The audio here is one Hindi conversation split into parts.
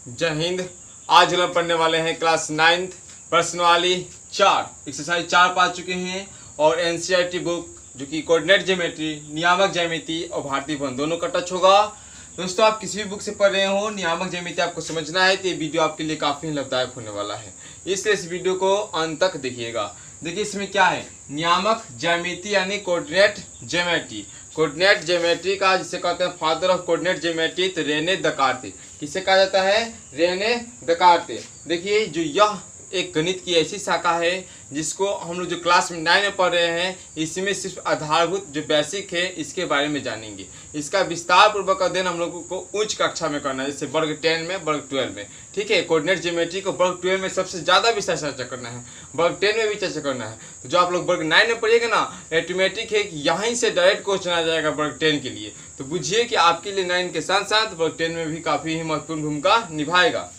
जय हिंद। आज हम पढ़ने वाले हैं क्लास 9th प्रश्नवाली 4 एक्सरसाइज 4 पा चुके हैं और एनसीईआरटी बुक जो कि कोऑर्डिनेट ज्योमेट्री, नियामक ज्यामिति और भारतीय भवन दोनों का टच होगा। दोस्तों, आप किसी भी बुक से पढ़ रहे हो, नियामक ज्यामिति आपको समझना है तो ये वीडियो आपके लिए काफ़ी लाभदायक होने वाला है, इसलिए इस वीडियो को अंत तक देखिएगा। देखिए इसमें क्या है, नियामक ज्यामिति यानी कोऑर्डिनेट ज्योमेट्री। कोऑर्डिनेट ज्योमेट्री का जिसे कहते हैं फादर ऑफ कोऑर्डिनेट ज्योमेट्री तो रेने दकार्ते। किसे कहा जाता है? रेने दकार्ते। देखिए जो यह एक गणित की ऐसी शाखा है जिसको हम लोग जो क्लास में 9 में पढ़ रहे हैं, इसमें सिर्फ आधारभूत जो बेसिक है इसके बारे में जानेंगे। इसका विस्तार पूर्वक अध्ययन हम लोगों को उच्च कक्षा में करना है, जैसे वर्ग 10 में, वर्ग 12 में। ठीक है, कोऑर्डिनेट ज्योमेट्री को वर्ग 12 में सबसे ज़्यादा विस्तार चर्चा करना है, वर्ग 10 में भी चर्चा करना है। तो जो आप लोग वर्ग 9 में पढ़िएगा ना, ऑटोमेटिक है कि यहीं से डायरेक्ट क्वेश्चन आ जाएगा वर्ग 10 के लिए। तो बुझिए कि आपके लिए 9 के साथ साथ वर्ग 10 में भी काफ़ी महत्वपूर्ण भूमिका निभाएगा,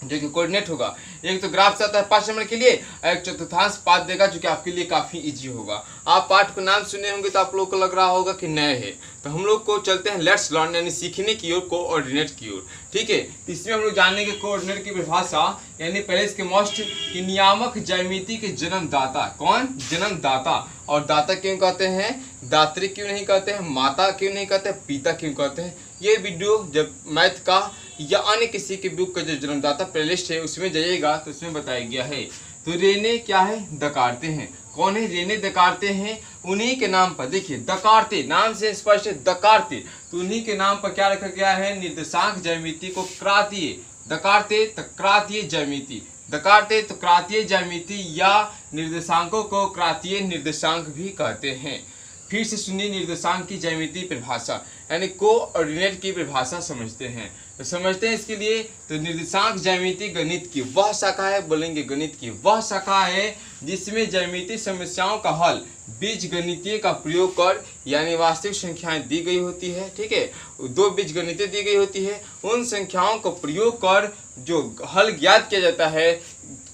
जो कि कोऑर्डिनेट होगा। एक तो ग्राफ आता है 5 नंबर के लिए, एक चतुर्थांश पाठ देगा जो कि आपके लिए काफ़ी इजी होगा। आप पाठ को नाम सुने होंगे तो आप लोगों को लग रहा होगा कि नए है, तो हम लोग को चलते हैं लेट्स लर्न यानी सीखने की ओर, कोऑर्डिनेट की ओर। ठीक है, इसमें हम लोग जानेंगे कोऑर्डिनेट की परिभाषा, यानी पहले इसके मोस्ट कि नियामक ज्यामिति के जन्मदाता कौन? जन्मदाता। और दाता क्यों कहते हैं? दात्री क्यों नहीं कहते हैं? माता क्यों नहीं कहते हैं? पिता क्यों कहते हैं? ये वीडियो जब मैथ का या अन्य किसी के बुक का जो जन्मदाता प्लेलिस्ट है उसमें जाइएगा तो उसमें बताया गया है। तो रेने क्या है? दकार्ते हैं। कौन है? रेने दकार्ते हैं। उन्हीं के नाम पर देखिए, दकार्ते नाम से स्पष्ट है, दकार्ते, तो उन्हीं के नाम पर क्या रखा गया है? निर्देशांक ज्यामिति को क्रांतीय, दकार्ते तो क्रांतीय ज्यामिति, दकार्ते तो क्रांतीय ज्यामिति या निर्देशांकों को क्रांतीय निर्देशांक भी कहते हैं। फिर से सुनिए निर्देशांक की ज्यामिति परिभाषा, यानी कोऑर्डिनेट की परिभाषा समझते हैं। तो समझते हैं इसके लिए, तो निर्देशांक ज्यामिति गणित की वह शाखा है, बोलेंगे गणित की वह शाखा है जिसमें ज्यामिति समस्याओं का हल बीज गणितीय का प्रयोग कर, यानी वास्तविक संख्याएं दी गई होती है। ठीक है, 2 बीज गणितीय दी गई होती है, उन संख्याओं को प्रयोग कर जो हल ज्ञात किया जाता है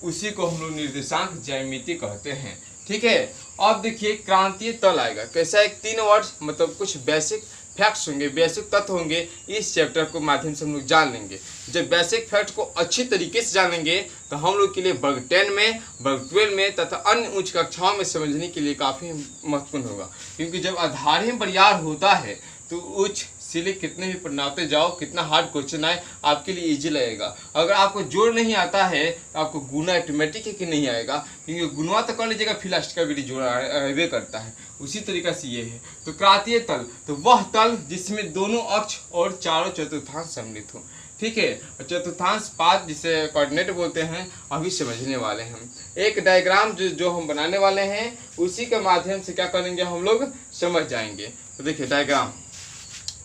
उसी को हम लोग निर्देशांक ज्यामिति कहते हैं। ठीक है, अब देखिए क्रांतीय तल आएगा कैसा? एक 3 वर्ड्स मतलब कुछ बेसिक फैक्ट्स होंगे, बेसिक तत्व होंगे, इस चैप्टर को माध्यम से हम लोग जान लेंगे। जब बेसिक फैक्ट को अच्छी तरीके से जान लेंगे तो हम लोग के लिए वर्ग 10 में, वर्ग 12 में तथा अन्य उच्च कक्षाओं में समझने के लिए काफ़ी महत्वपूर्ण होगा। क्योंकि जब आधार ही बरियार होता है तो उच्च सिले कितने भी पढ़ाते जाओ, कितना हार्ड क्वेश्चन आए आपके लिए इजी लगेगा। अगर आपको जोड़ नहीं आता है तो आपको गुना ऑटोमेटिक है कि नहीं आएगा, क्योंकि गुणवा तो कर लीजिएगा फिर लास्ट का भी जोड़ आवे करता है। उसी तरीका से ये है। तो क्रांतीय तल तो वह तल जिसमें दोनों अक्ष और चारों चतुर्थांश सम्मिलित हो। ठीक है, चतुर्थांश पाद जिसे कोऑर्डिनेट बोलते हैं, अभी समझने वाले हैं हम। एक डायग्राम जो हम बनाने वाले हैं उसी के माध्यम से क्या करेंगे हम लोग समझ जाएंगे। तो देखिए डायग्राम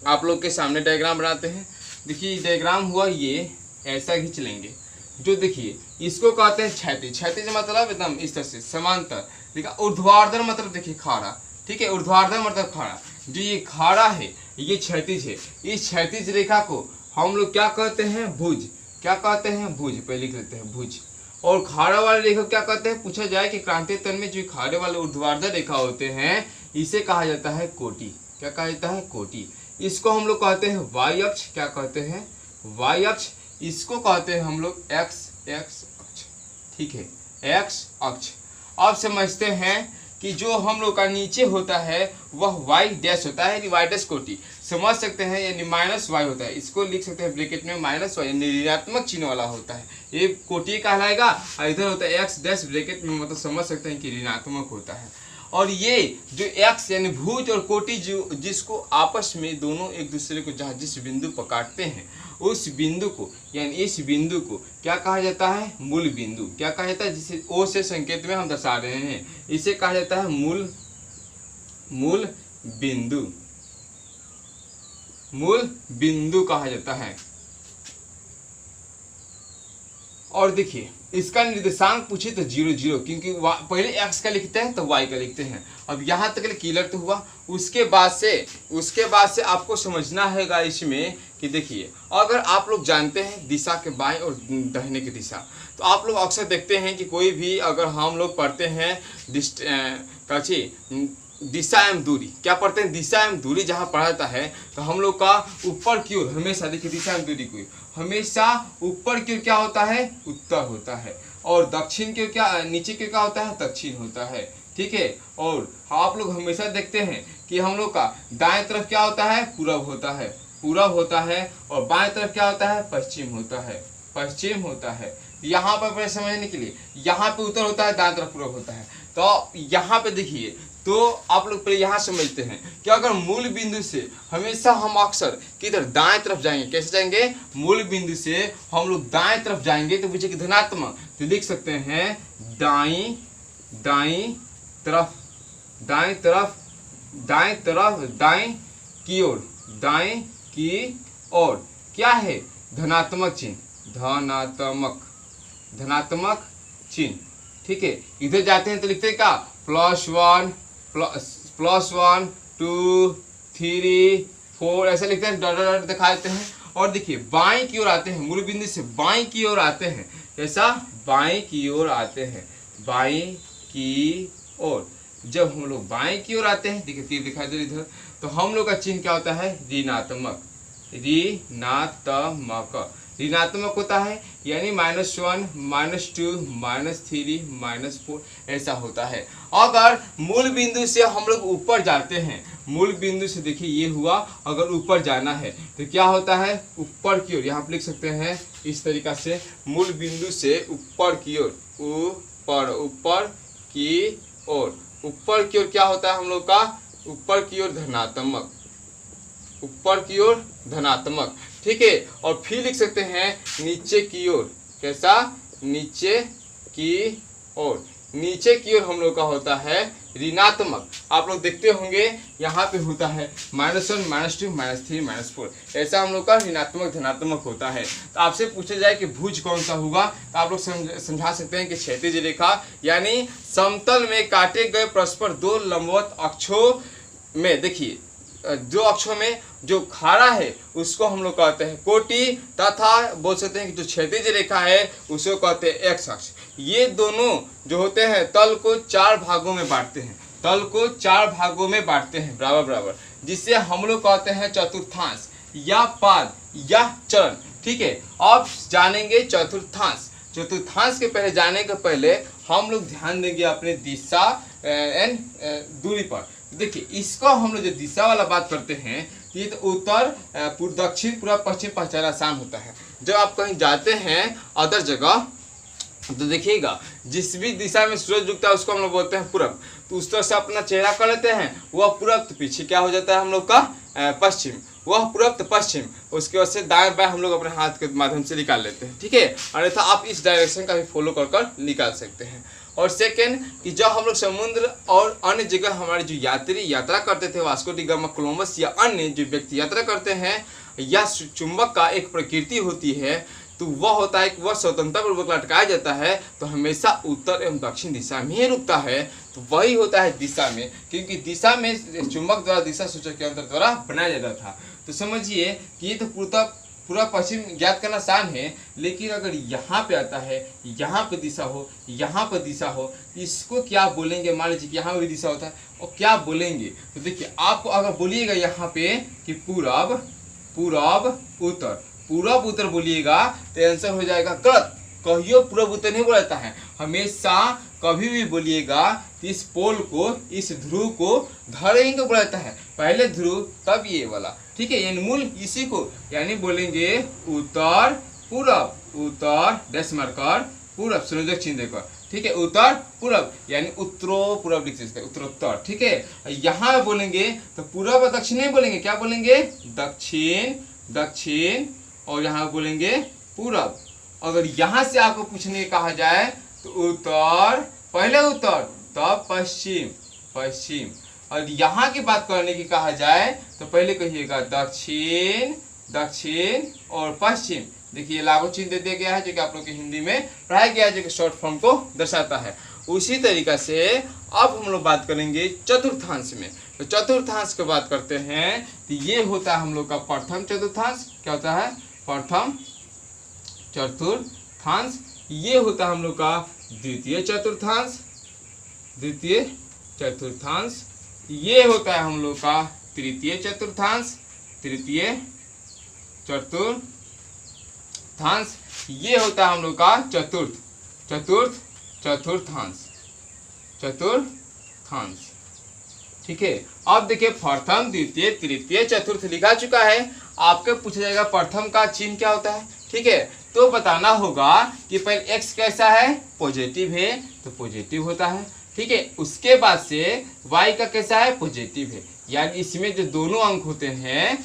आप लोग के सामने डायग्राम बनाते हैं। देखिए डायग्राम हुआ ये, ऐसा खींच लेंगे। जो देखिए इसको कहते हैं क्षैतिज। क्षैतिज मतलब एकदम इस तरह से समांतर। देखिए ऊर्ध्वाधर मतलब देखिए खाड़ा। ठीक है, ऊर्ध्वाधर मतलब खाड़ा। जो ये खाड़ा है ये क्षैतिज है। इस क्षैतिज रेखा को हम लोग क्या कहते हैं? भुज। क्या कहते हैं? भुज। पहले लिख लेते हैं भुज। और खाड़ा वाले रेखा क्या कहते हैं? पूछा जाए कि क्रांतीय तल में जो खाड़े वाले ऊर्ध्वाधर रेखा होते हैं इसे कहा जाता है कोटि। क्या कहा जाता है? कोटि। इसको हम लोग कहते हैं वाई अक्ष। क्या कहते हैं? वाई अक्ष। इसको कहते हैं हम लोग एक्स अक्ष। ठीक है, एक्स अक्ष। अब समझते हैं कि जो हम लोग का नीचे होता है वह वाई डैश होता है, यानी वाई डैश कोटि समझ सकते हैं, यानी माइनस वाई होता है। इसको लिख सकते हैं ब्रैकेट में माइनस वाई, यानी ऋणात्मक चिन्ह वाला होता है, ये कोटि कहलाएगा। और इधर होता है एक्स डैश ब्रैकेट में, मतलब समझ सकते हैं कि ऋणात्मक होता है। और ये जो एक्स यानी भुज और कोटि जो जिसको आपस में दोनों एक दूसरे को जहाँ जिस बिंदु पर काटते हैं उस बिंदु को, यानी इस बिंदु को क्या कहा जाता है? मूल बिंदु। क्या कहा जाता है? जिसे ओ से संकेत में हम दर्शा रहे हैं, इसे कहा जाता है मूल बिंदु। मूल बिंदु कहा जाता है। और देखिए इसका निर्देशांक पूछे तो 0 0, क्योंकि पहले x का लिखते हैं तो y का लिखते हैं। अब यहाँ तक क्लियर तो हुआ। उसके बाद से आपको समझना है इसमें कि देखिए अगर आप लोग जानते हैं दिशा के बाएं और दाहिने की दिशा, तो आप लोग अक्सर देखते हैं कि कोई भी अगर हम लोग पढ़ते हैं दिशा एवं दूरी, क्या पढ़ते हैं, दिशा एवं दूरी जहाँ पढ़ा जाता है तो हम लोग का ऊपर की ओर हमेशा, देखिए दिशा एवं दूरी को हमेशा ऊपर की ओर क्या होता है, उत्तर होता है, और दक्षिण की ओर क्या, नीचे की ओर क्या होता है, दक्षिण होता है। ठीक है, और आप लोग हमेशा देखते हैं कि हम लोग का दाएं तरफ क्या होता है, पूरब होता है, पूरब होता है, और बाएं तरफ क्या होता है, पश्चिम होता है, पश्चिम होता है। यहाँ पर समझने के लिए यहाँ पे उत्तर होता है, दाएं तरफ पूरब होता है। तो यहाँ पे देखिए, तो आप लोग पहले यहाँ समझते हैं कि अगर मूल बिंदु से हमेशा हम अक्सर किधर, दाएं तरफ जाएंगे, कैसे जाएंगे, मूल बिंदु से हम लोग दाएं तरफ जाएंगे तो पूछे कि धनात्मक, तो लिख सकते हैं दाई दाई तरफ, दाएं तरफ, दाएं तरफ, दाएं की ओर, दाएं की ओर क्या है, धनात्मक चिन्ह, धनात्मक, धनात्मक चिन्ह। ठीक है, इधर जाते हैं तो लिखते हैं क्या, +1 +1 2 3 4 ऐसे लिखते हैं, डॉट डॉट दिखा देते हैं। और देखिए बाएं की ओर आते हैं, मूल बिंदु से बाएं की ओर आते हैं, ऐसा बाएं की ओर आते हैं, बाएं की ओर। जब हम लोग बाएं की ओर आते हैं, देखिए तीर दिखाई दे इधर, तो हम लोग का चिन्ह क्या होता है, ऋणात्मक, ऋणात्मक, ऋणात्मक होता है, यानी -1 -2 -3 -4 ऐसा होता है। अगर मूल बिंदु से हम लोग ऊपर जाते हैं, मूल बिंदु से देखिए ये हुआ, अगर ऊपर जाना है तो क्या होता है, ऊपर की ओर, यहाँ पर लिख सकते हैं इस तरीका से, मूल बिंदु से ऊपर की ओर, ऊपर, ऊपर की ओर, ऊपर की ओर क्या होता है हम लोग का, ऊपर की ओर धनात्मक, ऊपर की ओर धनात्मक। ठीक है, और फिर लिख सकते हैं नीचे की ओर, कैसा, नीचे की ओर, नीचे की ओर हम लोग का होता है ऋणात्मक। आप लोग देखते होंगे यहाँ पे होता है -1 -2 -3 -4, ऐसा हम लोग का ऋणात्मक धनात्मक होता है। तो आपसे पूछा जाए कि भुज कौन सा होगा, तो आप लोग समझा सकते हैं कि क्षैतिज रेखा, यानी समतल में काटे गए परस्पर दो लंबवत अक्षों में, देखिए दो अक्षों में जो खाड़ा है उसको हम लोग कहते हैं कोटि, तथा बोल सकते हैं कि जो क्षैतिज रेखा है उसको कहते हैं एक्स अक्ष। ये दोनों जो होते हैं तल को 4 भागों में बांटते हैं, तल को 4 भागों में बांटते हैं बराबर बराबर, जिससे हम लोग कहते हैं चतुर्थांश या पाद या चरण। ठीक है, अब जानेंगे चतुर्थांश। चतुर्थांश के पहले जाने के पहले हम लोग ध्यान देंगे अपने दिशा एंड दूरी पर। देखिए इसको हम लोग जो दिशा वाला बात करते हैं, ये तो उत्तर, पूर्व, दक्षिण, पूर्व, पश्चिम पहचाना आसान होता है। जब आप कहीं जाते हैं अदर जगह तो देखिएगा जिस भी दिशा में सूरज उगता है उसको हम लोग बोलते हैं पूरब, तो उस तरह से अपना चेहरा कर लेते हैं, वह पूरब, तो पीछे क्या हो जाता है हम लोग का पश्चिम, वह पूरब तो पश्चिम, उसके वजह से दाएं बाएं हम लोग अपने हाथ के माध्यम से निकाल लेते हैं। ठीक है, अन्यथा आप इस डायरेक्शन का भी फॉलो कर निकाल सकते हैं। और सेकेंड कि जब हम लोग समुद्र और अन्य जगह हमारे जो यात्री यात्रा करते थे, वास्को डी गामा, कोलंबस या अन्य जो व्यक्ति यात्रा करते हैं, या चुंबक का एक प्रकृति होती है, तो वह होता है कि वह स्वतंत्रता पूर्वक लटकाया जाता है तो हमेशा उत्तर एवं दक्षिण दिशा में ही रुकता है। तो वही होता है दिशा में, क्योंकि दिशा में चुंबक द्वारा दिशा सूचक के अंतर द्वारा बनाया जाता था। तो समझिए कि ये तो पूरा पश्चिम ज्ञात करना आसान है, लेकिन अगर यहाँ पे आता है, यहाँ पे दिशा हो, यहाँ पर दिशा हो, इसको क्या बोलेंगे, मान लीजिए कि यहाँ पे भी दिशा होता है, और क्या बोलेंगे, तो देखिए आपको अगर बोलिएगा यहाँ पे कि पूरब, पूरब उत्तर, पूरब उत्तर बोलिएगा तो आंसर हो जाएगा गलत। कहियो पूरब उत्तर नहीं बोला जाता है, हमेशा कभी भी बोलिएगा कि इस पोल को, इस ध्रुव को धरेंगे बोला जाता है, पहले ध्रुव तब ये वाला। ठीक है, यानी मूल इसी को, यानी बोलेंगे उत्तर पूरब, उत्तर डैश मार्कर पूरब, संयोजक चिन्ह देकर। ठीक है, उत्तर पूरब यानी उत्तरो पूरब लिख सकते हैं, उत्तरोत्तर। ठीक है, यहाँ बोलेंगे तो पूरब और दक्षिण नहीं बोलेंगे, क्या बोलेंगे, दक्षिण, दक्षिण, और यहाँ बोलेंगे पूरब। अगर यहाँ से आपको पूछने कहा जाए तो उत्तर, पहले उत्तर तब पश्चिम, पश्चिम, और यहाँ की बात करने की कहा जाए तो पहले कहिएगा दक्षिण, दक्षिण और पश्चिम। देखिए लागू चिन्ह दे दिया गया है जो कि आप लोग की हिंदी में पढ़ाया गया है, जो कि शॉर्ट फॉर्म को दर्शाता है। उसी तरीका से अब हम लोग बात करेंगे चतुर्थांश में। तो चतुर्थांश की बात करते हैं तो ये होता है हम लोग का प्रथम चतुर्थांश। क्या होता है, प्रथम चतुर्थांश। ये होता है हम लोग का द्वितीय चतुर्थांश, द्वितीय चतुर्थांश। ये होता है हम लोग का तृतीय चतुर्थांश, तृतीय चतुर्थांश। ये होता है हम लोग का चतुर्थांश। ठीक है। अब देखिए प्रथम द्वितीय तृतीय चतुर्थ लिखा चुका है। आपके पूछा जाएगा प्रथम का चिन्ह क्या होता है। ठीक है, तो बताना होगा कि पहले x कैसा है, पॉजिटिव है तो पॉजिटिव होता है। ठीक है, उसके बाद से y का कैसा है, पॉजिटिव है। यानी इसमें जो दोनों अंक होते हैं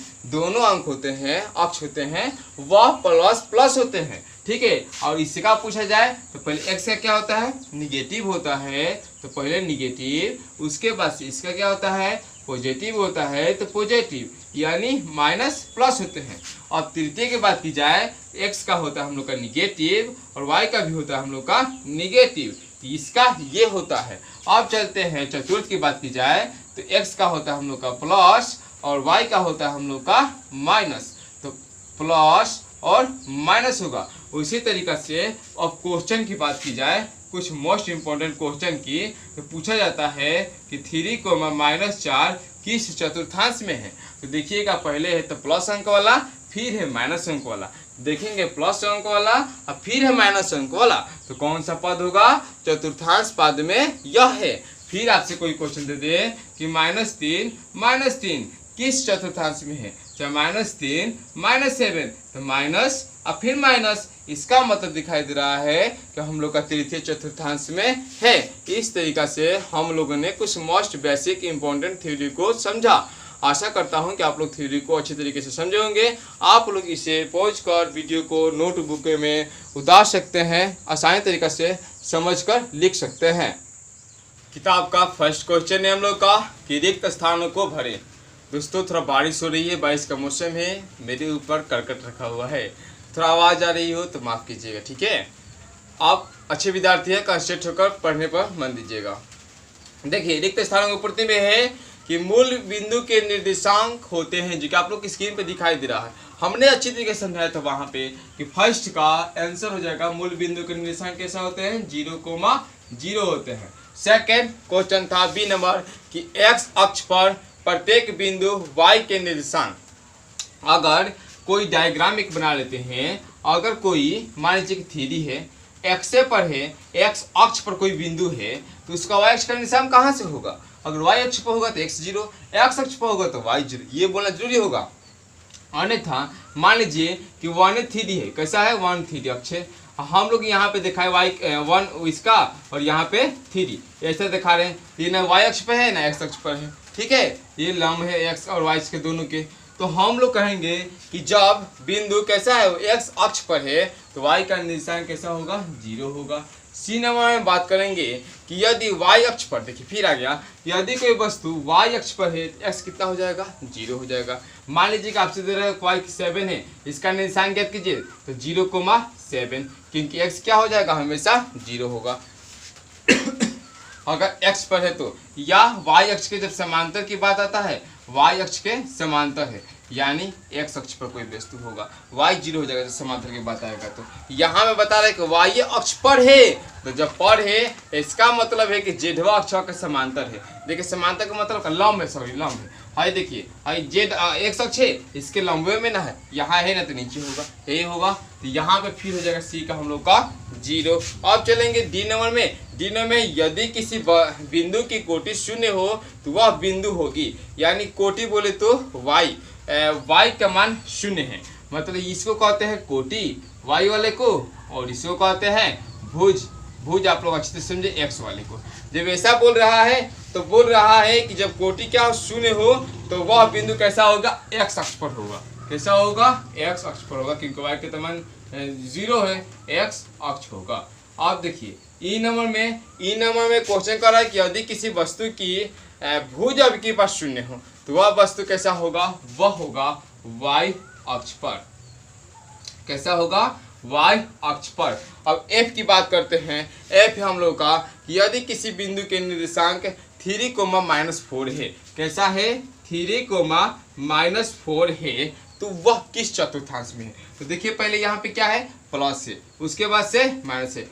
अक्ष होते हैं वह प्लस प्लस होते हैं। ठीक है, और इसका पूछा जाए तो पहले x का क्या होता है, निगेटिव होता है तो पहले निगेटिव, उसके बाद से इसका क्या होता है, पॉजिटिव होता है तो पॉजिटिव, यानी माइनस प्लस होते हैं। अब तृतीय की बात की जाए, x का होता है हम लोग का निगेटिव और y का भी होता है हम लोग का निगेटिव, इसका ये होता है। अब चलते हैं चतुर्थ की बात की जाए तो x का होता है हम लोग का प्लस और y का होता है हम लोग का माइनस, तो प्लस और माइनस होगा। उसी तरीका से अब क्वेश्चन की बात की जाए, कुछ मोस्ट इम्पोर्टेंट क्वेश्चन की, तो पूछा जाता है कि 3, -4 किस चतुर्थांश में है। तो देखिएगा, पहले है तो प्लस अंक वाला, फिर है माइनस अंक वाला। देखेंगे प्लस अंक वाला और फिर है माइनस अंक वाला, तो कौन सा पद होगा, चतुर्थांश पद में यह है। फिर आपसे कोई क्वेश्चन दे दे कि -3 किस चतुर्थांश में है, चाहे -3 -7 तो माइनस और फिर माइनस, इसका मतलब दिखाई दे रहा है कि हम लोग का तृतीय चतुर्थांश में है। इस तरीका से हम लोगों ने कुछ मोस्ट बेसिक इंपॉर्टेंट थ्योरी को समझा। आशा करता हूं कि आप लोग थ्योरी को अच्छी तरीके से समझे होंगे। आप लोग इसे पॉज कर वीडियो को नोटबुक में उतार सकते हैं, आसानी तरीका से समझकर लिख सकते हैं। किताब का फर्स्ट क्वेश्चन है हम लोग का कि रिक्त स्थानों को भरें। दोस्तों थोड़ा बारिश हो रही है, बारिश का मौसम है, मेरे ऊपर करकट रखा हुआ है, थोड़ा आवाज़ आ रही हो तो माफ़ कीजिएगा। ठीक है, आप अच्छे विद्यार्थी हैं, कंसंट्रेट होकर पढ़ने पर मन दीजिएगा। देखिए रिक्त स्थानों की पूर्ति में है कि मूल बिंदु के निर्देशांक होते हैं, जो कि आप लोग की स्क्रीन पे दिखाई दे रहा है। हमने अच्छी तरीके से समझाया था वहाँ पे कि फर्स्ट का आंसर हो जाएगा मूल बिंदु के निर्देशांक कैसा होते हैं, 0,0 होते हैं। सेकेंड क्वेश्चन था बी नंबर कि एक्स अक्ष पर प्रत्येक बिंदु y के निर्देशांक। अगर कोई डायग्राम एक बना लेते हैं, अगर कोई मान लीजिए कि थ्री है, एक्स पर है, एक्स अक्ष पर कोई बिंदु है, तो उसका y अक्ष का निर्देशांक कहाँ से होगा। अगर y अक्ष पर होगा तो x 0, x अक्ष पर होगा तो y 0, ये बोलना जरूरी होगा। अन्यथा मान लीजिए कि 1 3 है, कैसा है 1 3 अक्ष है, हम लोग यहाँ पे दिखाए y1 इसका और यहाँ पे 3 ऐसा दिखा रहे हैं, ये ना y अक्ष पे है ना x अक्ष पर है। ठीक है, ये लंब है x और y के दोनों के, तो हम लोग कहेंगे कि जब बिंदु कैसा है x अक्ष पर है तो y का निर्देशांक कैसा होगा, 0 होगा। सी नंबर में बात करेंगे कि यदि y अक्ष पर, देखिए फिर आ गया, यदि कोई वस्तु y अक्ष पर है तो x कितना हो जाएगा, 0 हो जाएगा। मान लीजिए कि आपसे दे रहा है y 7 है, इसका निर्देशांक ज्ञात कीजिए तो 0,7, क्योंकि x क्या हो जाएगा, हमेशा 0 होगा अगर x पर है तो। या y अक्ष के जब समांतर की बात आता है, y अक्ष के समांतर है, यानी x अक्ष पर कोई वस्तु होगा, y 0 हो जाएगा जब समांतर की बात आएगा। तो यहाँ में बता रहे कि y अक्ष पर है, तो जब पर है इसका मतलब है कि जेडवा अक्ष के समांतर है। देखिए समांतर का मतलब लंब है, सॉरी लंब है। हाई देखिए, हाई जेड x अक्ष है, इसके लंबे में ना है, यहाँ है ना तो नीचे होगा, यही होगा। तो यहाँ पे फिर हो जाएगा सी का हम लोग का 0। अब चलेंगे डी नंबर में। डी नंबर में यदि किसी बिंदु की कोटि 0 हो तो वह बिंदु होगी, यानी कोटि बोले तो y का मान 0 है, मतलब इसको कहते हैं कोटि y वाले को, और इसको कहते हैं भुज आप लोग अच्छे से समझे x वाले को। जब ऐसा बोल रहा है तो बोल रहा है कि जब कोटि क्या 0 हो तो वह बिंदु कैसा होगा, x अक्ष पर होगा। कैसा होगा, x अक्ष पर होगा, क्योंकि y के मान 0 है, x अक्ष होगा। आप देखिए ई नंबर में क्वेश्चन कर रहा है कि यदि किसी वस्तु की भुज के पास 0 हो तो वह वस्तु कैसा होगा, वह होगा y अक्ष पर। कैसा होगा, y अक्ष पर। अब f की बात करते हैं। f हम लोग का कि यदि किसी बिंदु के निर्देशांक 3,-4 है, कैसा है 3,-4 है, तो वह किस चतुर्थांश में है। तो देखिए पहले यहाँ पे क्या है, प्लस है, उसके बाद से माइनस है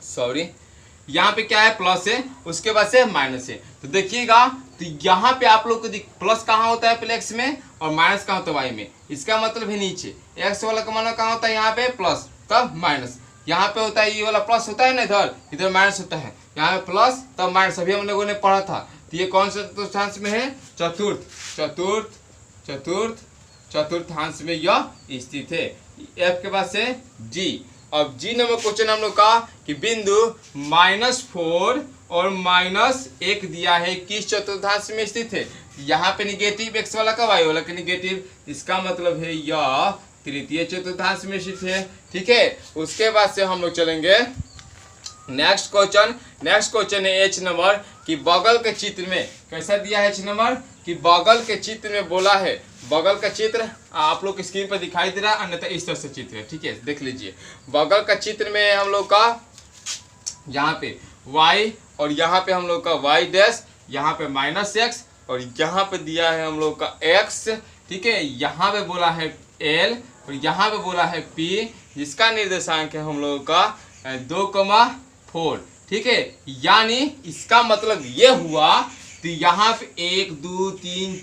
सॉरी, यहाँ पे क्या है प्लस है, उसके बाद से माइनस है। तो देखिएगा तो यहाँ पे आप लोग को प्लस कहाँ होता है पहले एक्स में और माइनस कहाँ होता है वाई में। इसका मतलब है नीचे एक्स वाला का मान कहाँ होता है यहाँ पे प्लस तब माइनस, यहाँ पे होता है ये वाला प्लस होता है ना, इधर इधर माइनस होता है, यहाँ पे प्लस तब माइनस। अभी हम लोगों ने पढ़ा था। तो ये कौन सा चतुर्थांश में है, चतुर्थ चतुर्थ चतुर्थ चतुर्थांश में यह स्थित है। एफ के बाद से जी। अब जी नंबर क्वेश्चन हम लोग का कि बिंदु -4 और -1 दिया है, किस चतुर्थांश में स्थित है। यहाँ पे निगेटिव एक्स वाला का वाई वाला का निगेटिव, इसका मतलब है यह तृतीय चतुर्थांश में स्थित है। ठीक है, उसके बाद से हम लोग चलेंगे नेक्स्ट क्वेश्चन। नेक्स्ट क्वेश्चन है एच नंबर कि बगल के चित्र में कैसा दिया है। एच नंबर कि बगल के चित्र में बोला है, बगल का चित्र आप लोग की स्क्रीन पर दिखाई दे रहा है, अन्यथा इस तरह से चित्र है। ठीक है, देख लीजिए बगल का चित्र में हम लोग का यहाँ पे y और यहाँ पे हम लोग का y डैश, यहाँ पे -x और यहाँ पे दिया है हम लोग का x। ठीक है, यहाँ पे बोला है l और यहाँ पे बोला है p, जिसका निर्देशांक है हम लोग का 2,4। ठीक है, यानी इसका मतलब ये हुआ तो यहाँ पे 1 2 3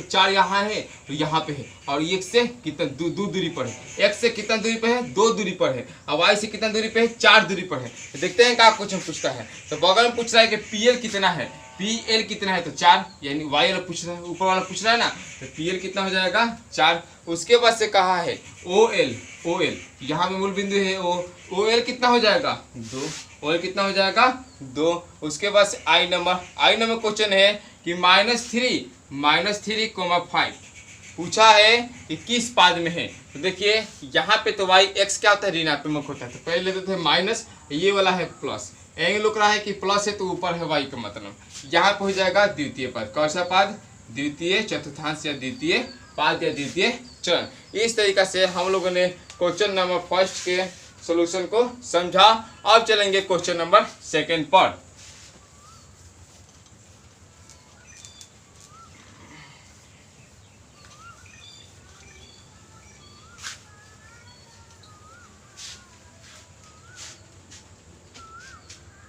4 यहाँ है और यहाँ पे है, और एक से कितना दो दूरी पर है, x से कितना दूरी पर है 2 दूरी पर है, और y से कितना दूरी पे है 4 दूरी पर है। तो देखते हैं क्या क्वेश्चन पूछता है। तो बगल में पूछ रहा है कि PL कितना है, PL कितना है तो 4, यानी y वाला पूछ रहा है, ऊपर वाला पूछ रहा है ना, तो PL कितना हो जाएगा 4। उसके बाद से कहा है OL यहाँ पे मूल बिंदु है OL कितना हो जाएगा 2, OL कितना हो जाएगा 2। उसके बाद से आई नंबर क्वेश्चन है कि -3,5 पूछा है कि किस पाद में है। तो देखिए यहाँ पे तो y x क्या होता है ऋणात्मक होता है, तो पहले लेते थे माइनस, ये वाला है प्लस, एंगल लुक रहा है कि प्लस है तो ऊपर है y का मतलब यहाँ पे हो जाएगा द्वितीय पद। कौन सा पद, द्वितीय चतुर्थांश या द्वितीय पाद या द्वितीय चरण। इस तरीका से हम लोगों ने क्वेश्चन नंबर फर्स्ट के सॉल्यूशन को समझा। अब चलेंगे क्वेश्चन नंबर सेकंड पर।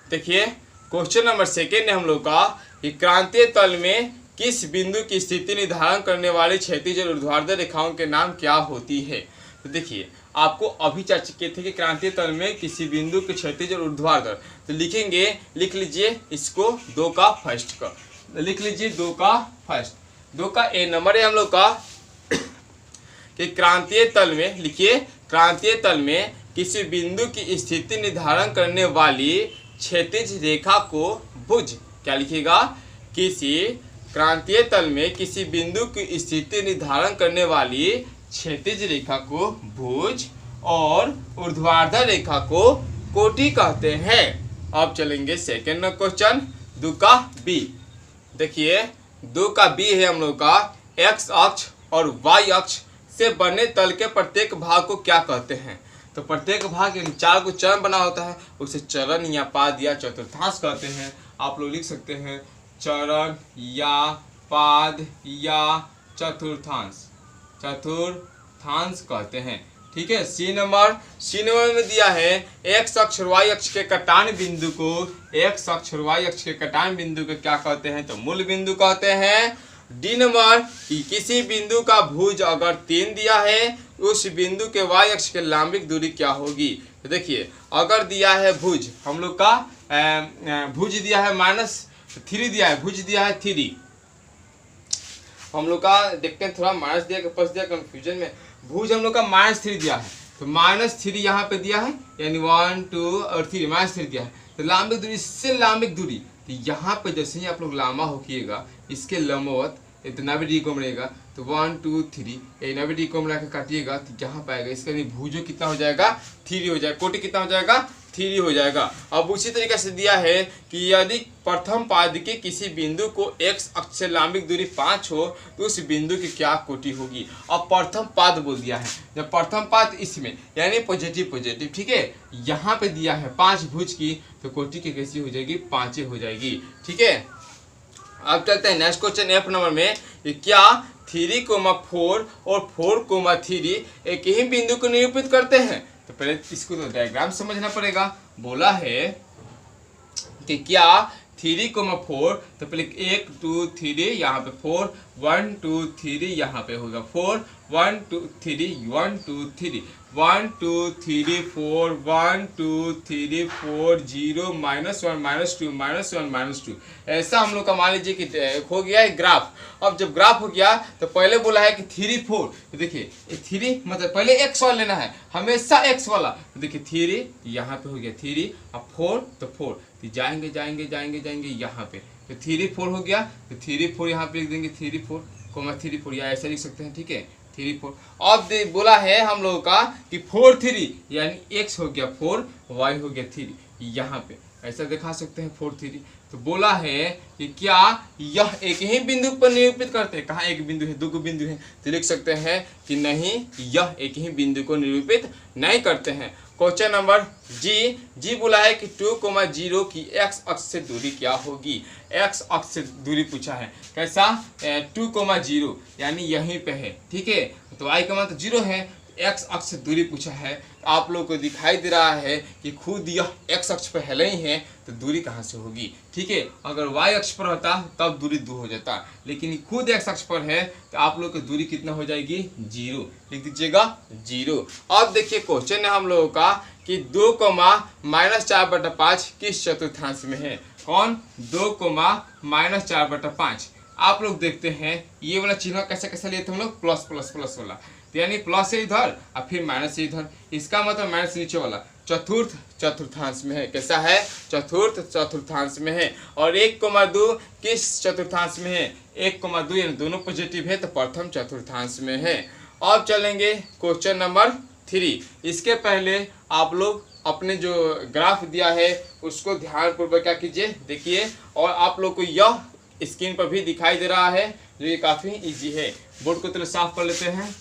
देखिए क्वेश्चन नंबर सेकंड है हम लोग का कि क्रांतीय तल में किस बिंदु की स्थिति निर्धारण करने वाली क्षैतिज और ऊर्ध्वाधर रेखाओं के नाम क्या होती है। तो देखिए आपको अभी चर्चा किए थे कि क्रांतीय तल में किसी बिंदु के क्षैतिज और ऊर्ध्वाधर, तो लिखेंगे, लिख लीजिए इसको 2 का फर्स्ट का, लिख लीजिए 2 का फर्स्ट, 2 का ए नंबर है हम लोग का कि क्रांतीय तल में, लिखिए क्रांतीय तल में किसी बिंदु की स्थिति निर्धारण करने वाली क्षैतिज रेखा को भुज, क्या लिखिएगा, किसी क्रांतीय तल में किसी बिंदु की स्थिति निर्धारण करने वाली क्षैतिज रेखा को भुज और ऊर्ध्वाधर रेखा को कोटि कहते हैं। अब चलेंगे सेकंड क्वेश्चन 2 का बी। देखिए 2 का बी है हम लोग का x अक्ष और y अक्ष से बने तल के प्रत्येक भाग को क्या कहते हैं। तो प्रत्येक भाग इन 4 को चरण बना होता है, उसे चरण या पाद या चतुर्थांश कहते हैं। आप लोग लिख सकते हैं चरण या पाद या चतुर्थांश कहते हैं। ठीक है, सी नंबर में दिया है x अक्ष और y अक्ष के कटान बिंदु को, x अक्ष और y अक्ष के कटान बिंदु को क्या कहते हैं, तो मूल बिंदु कहते हैं। डी नंबर कि किसी बिंदु का भुज अगर 3 दिया है, उस बिंदु के y अक्ष के लंबिक दूरी क्या होगी। तो देखिए अगर दिया है भुज हम लोग का भुज दिया है -3 दिया है, भुज दिया है 3, हम लोग का देखते हैं थोड़ा माइनस दिया प्लस दिया कंफ्यूजन में, भुज हम लोग का -3 दिया है, तो -3 यहाँ पे दिया है, यानी 1 2 और 3 -3 दिया है। तो लंबिक दूरी, इससे लंबिक दूरी, तो यहाँ पे जैसे ही आप लोग लामा होकिएगा इसके लंबवत इतना भी डी को मिलेगा, तो 1 2 3 इतना भी डी को मिला के काटिएगा तो यहाँ पाएगा, इसका नहीं भुजो कितना हो जाएगा 3 हो जाएगा, कोटि कितना हो जाएगा 3 हो जाएगा। अब उसी तरीके से दिया है कि यदि प्रथम पाद के किसी बिंदु को x अक्ष से लंबिक दूरी 5 हो तो उस बिंदु की क्या कोटि होगी। अब प्रथम पाद बोल दिया है, जब प्रथम पाद इसमें यानी पॉजिटिव, ठीक है, यहाँ पे दिया है 5 भुज की, तो कोटि की कैसी हो जाएगी 5 हो जाएगी। ठीक है, अब चलते हैं नेक्स्ट क्वेश्चन एफ नंबर में, क्या 3,4 और 4,3 एक ही बिंदु को निरूपित करते हैं। तो पहले इसको तो डायग्राम समझना पड़ेगा। बोला है कि क्या 3,4, तो पहले 1 2 3 यहाँ पे 4, 1 2 3 यहाँ पे होगा 4, 1 2 3 1 2 3 1 2 3 4 1 2 3 4 0 -1 -2 -1 -2। ऐसा हम लोग का मान लीजिए कि हो गया है ग्राफ। अब जब ग्राफ हो गया तो पहले बोला है कि 3 4, तो देखिए 3 मतलब पहले x वाला लेना है, हमेशा x वाला। तो देखिए 3 यहाँ पे हो गया 3, अब 4 तो 4, तो जाएंगे जाएंगे जाएंगे जाएंगे यहाँ पे, तो 3 4 हो गया, तो 3 4 यहाँ पे लिख देंगे 3 4 3 4, या ऐसा लिख सकते हैं, ठीक है 3 4। अब बोला है हम लोगों का कि 4 3, यानी x हो गया 4, y हो गया 3, यहाँ पे ऐसा दिखा सकते हैं 4 3। तो बोला है कि क्या यह एक ही बिंदु पर निरूपित करते हैं, कहाँ एक बिंदु है, दो बिंदु है, तो लिख सकते हैं कि नहीं, यह एक ही बिंदु को निरूपित नहीं करते हैं। क्वेश्चन नंबर जी बोला है कि 2,0 की x अक्ष से दूरी क्या होगी। x अक्ष से दूरी पूछा है, कैसा 2,0 यानी यहीं पे है, ठीक है, तो y का मान तो 0 है, x अक्ष से दूरी पूछा है। आप लोग को दिखाई दे रहा है कि खुद यह x अक्ष पर है नहीं है, तो दूरी कहाँ से होगी, ठीक है। अगर y अक्ष पर होता तब दूरी 2 हो जाता, लेकिन खुद x अक्ष पर है तो आप लोग की दूरी कितना हो जाएगी 0, लिख दीजिएगा 0। अब देखिए क्वेश्चन है हम लोगों का कि 2, -4/5 किस चतुर्थांश में है। कौन 2, -4/5। आप लोग देखते हैं ये वाला चिन्ह कैसे कैसे लिए थे हम लोग, प्लस प्लस प्लस वाला, तो यानी प्लस से इधर और फिर माइनस से इधर, इसका मतलब माइनस नीचे वाला चतुर्थ चतुर्थांश में है, कैसा है चतुर्थ चतुर्थांश में है। और 1,2 किस चतुर्थांश में है, 1,2 यानी दोनों पॉजिटिव है तो प्रथम चतुर्थांश में है। अब चलेंगे क्वेश्चन नंबर 3। इसके पहले आप लोग अपने जो ग्राफ दिया है उसको ध्यानपूर्वक क्या कीजिए देखिए, और आप लोग को यह स्क्रीन पर भी दिखाई दे रहा है, जो ये काफ़ी इजी है। बोर्ड को तो साफ कर लेते हैं।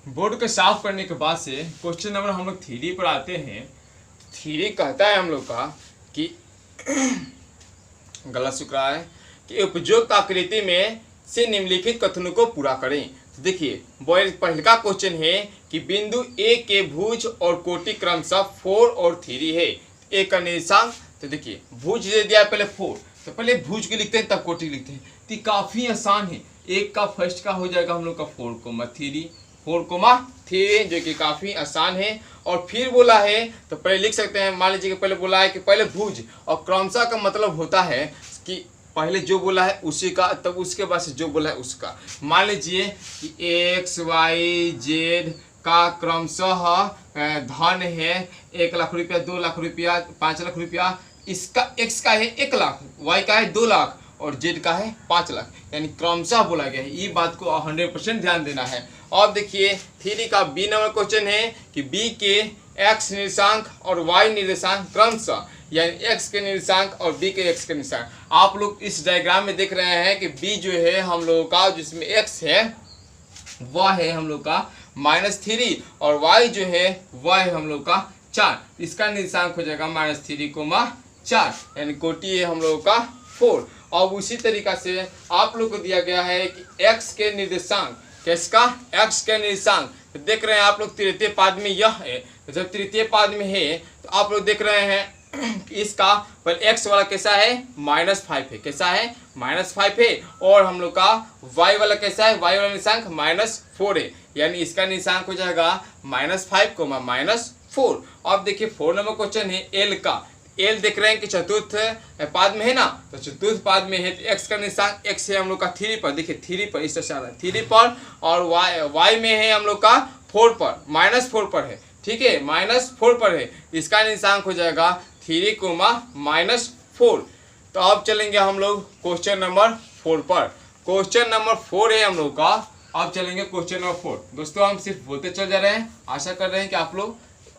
बोर्ड को साफ करने के बाद से क्वेश्चन नंबर हम लोग 3 पर आते हैं। 3 कहता है हम लोग का कि गलत सुख रहा है कि उपयुक्त आकृति में से निम्नलिखित कथनों को पूरा करें। देखिए पहला क्वेश्चन है कि बिंदु ए के भुज और कोटि क्रमशः 4 और 3 है। ए का निर्देशांक, तो देखिए भुज दे दिया पहले 4, तो पहले भुज के लिखते हैं तब कोटि लिखते हैं, तो काफ़ी आसान है। एक का फर्स्ट का हो जाएगा हम लोग का 4,3 जो कि काफ़ी आसान है। और फिर बोला है तो पहले लिख सकते हैं, मान लीजिए कि पहले बोला है कि पहले भुज, और क्रमशः का मतलब होता है कि पहले जो बोला है उसी का, तब उसके बाद से जो बोला है उसका। मान लीजिए कि x y z का क्रमशः धन है 1 लाख रुपया, 2 लाख रुपया, 5 लाख रुपया, इसका x का है 1 लाख, y का है 2 लाख और z का है 5 लाख, यानी क्रमशः बोला गया है। ये बात को 100% ध्यान देना है। अब देखिए 3 का बी नंबर क्वेश्चन है कि b के x निर्देशांक और y निर्देशांक क्रमशः, यानी x के निर्देशांक और b के x के निर्देशांक। आप लोग इस डायग्राम में देख रहे हैं कि b जो है हम लोगों का, जिसमें x है वह है हम लोग का -3 और y जो है वह है हम लोग का 4, इसका निर्देशांक हो जाएगा -3,4, यानी कोटि है हम लोगों का 4। अब उसी तरीका से आप लोग को दिया गया है कि x के निर्देशांक, किसका x के निर्देशांक, तो देख रहे हैं आप लोग तृतीय पाद में यह है, तो जब तृतीय पाद में है तो आप लोग देख रहे हैं इसका पर x वाला कैसा है -5 है, कैसा है -5 है, और हम लोग का y वाला कैसा है, y वाला निर्देशांक -4 है, यानी इसका निर्देशांक हो जाएगा -5, -4। अब देखिए 4 नंबर क्वेश्चन है l का। l देख रहे हैं कि चतुर्थ पाद में है ना, तो चतुर्थ पाद में है तो x का निर्देशांक x है हम लोग का 3 पर, देखिए 3 पर, इस तरह से आ रहा है 3 पर, और y में है हम लोग का 4 पर, -4 पर है, ठीक है -4 पर है, इसका निर्देशांक हो जाएगा 3, -4। तो अब चलेंगे हम लोग क्वेश्चन नंबर 4 पर। क्वेश्चन नंबर 4 है हम लोग का। अब चलेंगे क्वेश्चन नंबर 4। दोस्तों हम सिर्फ बोलते चल जा रहे हैं, आशा कर रहे हैं कि आप लोग,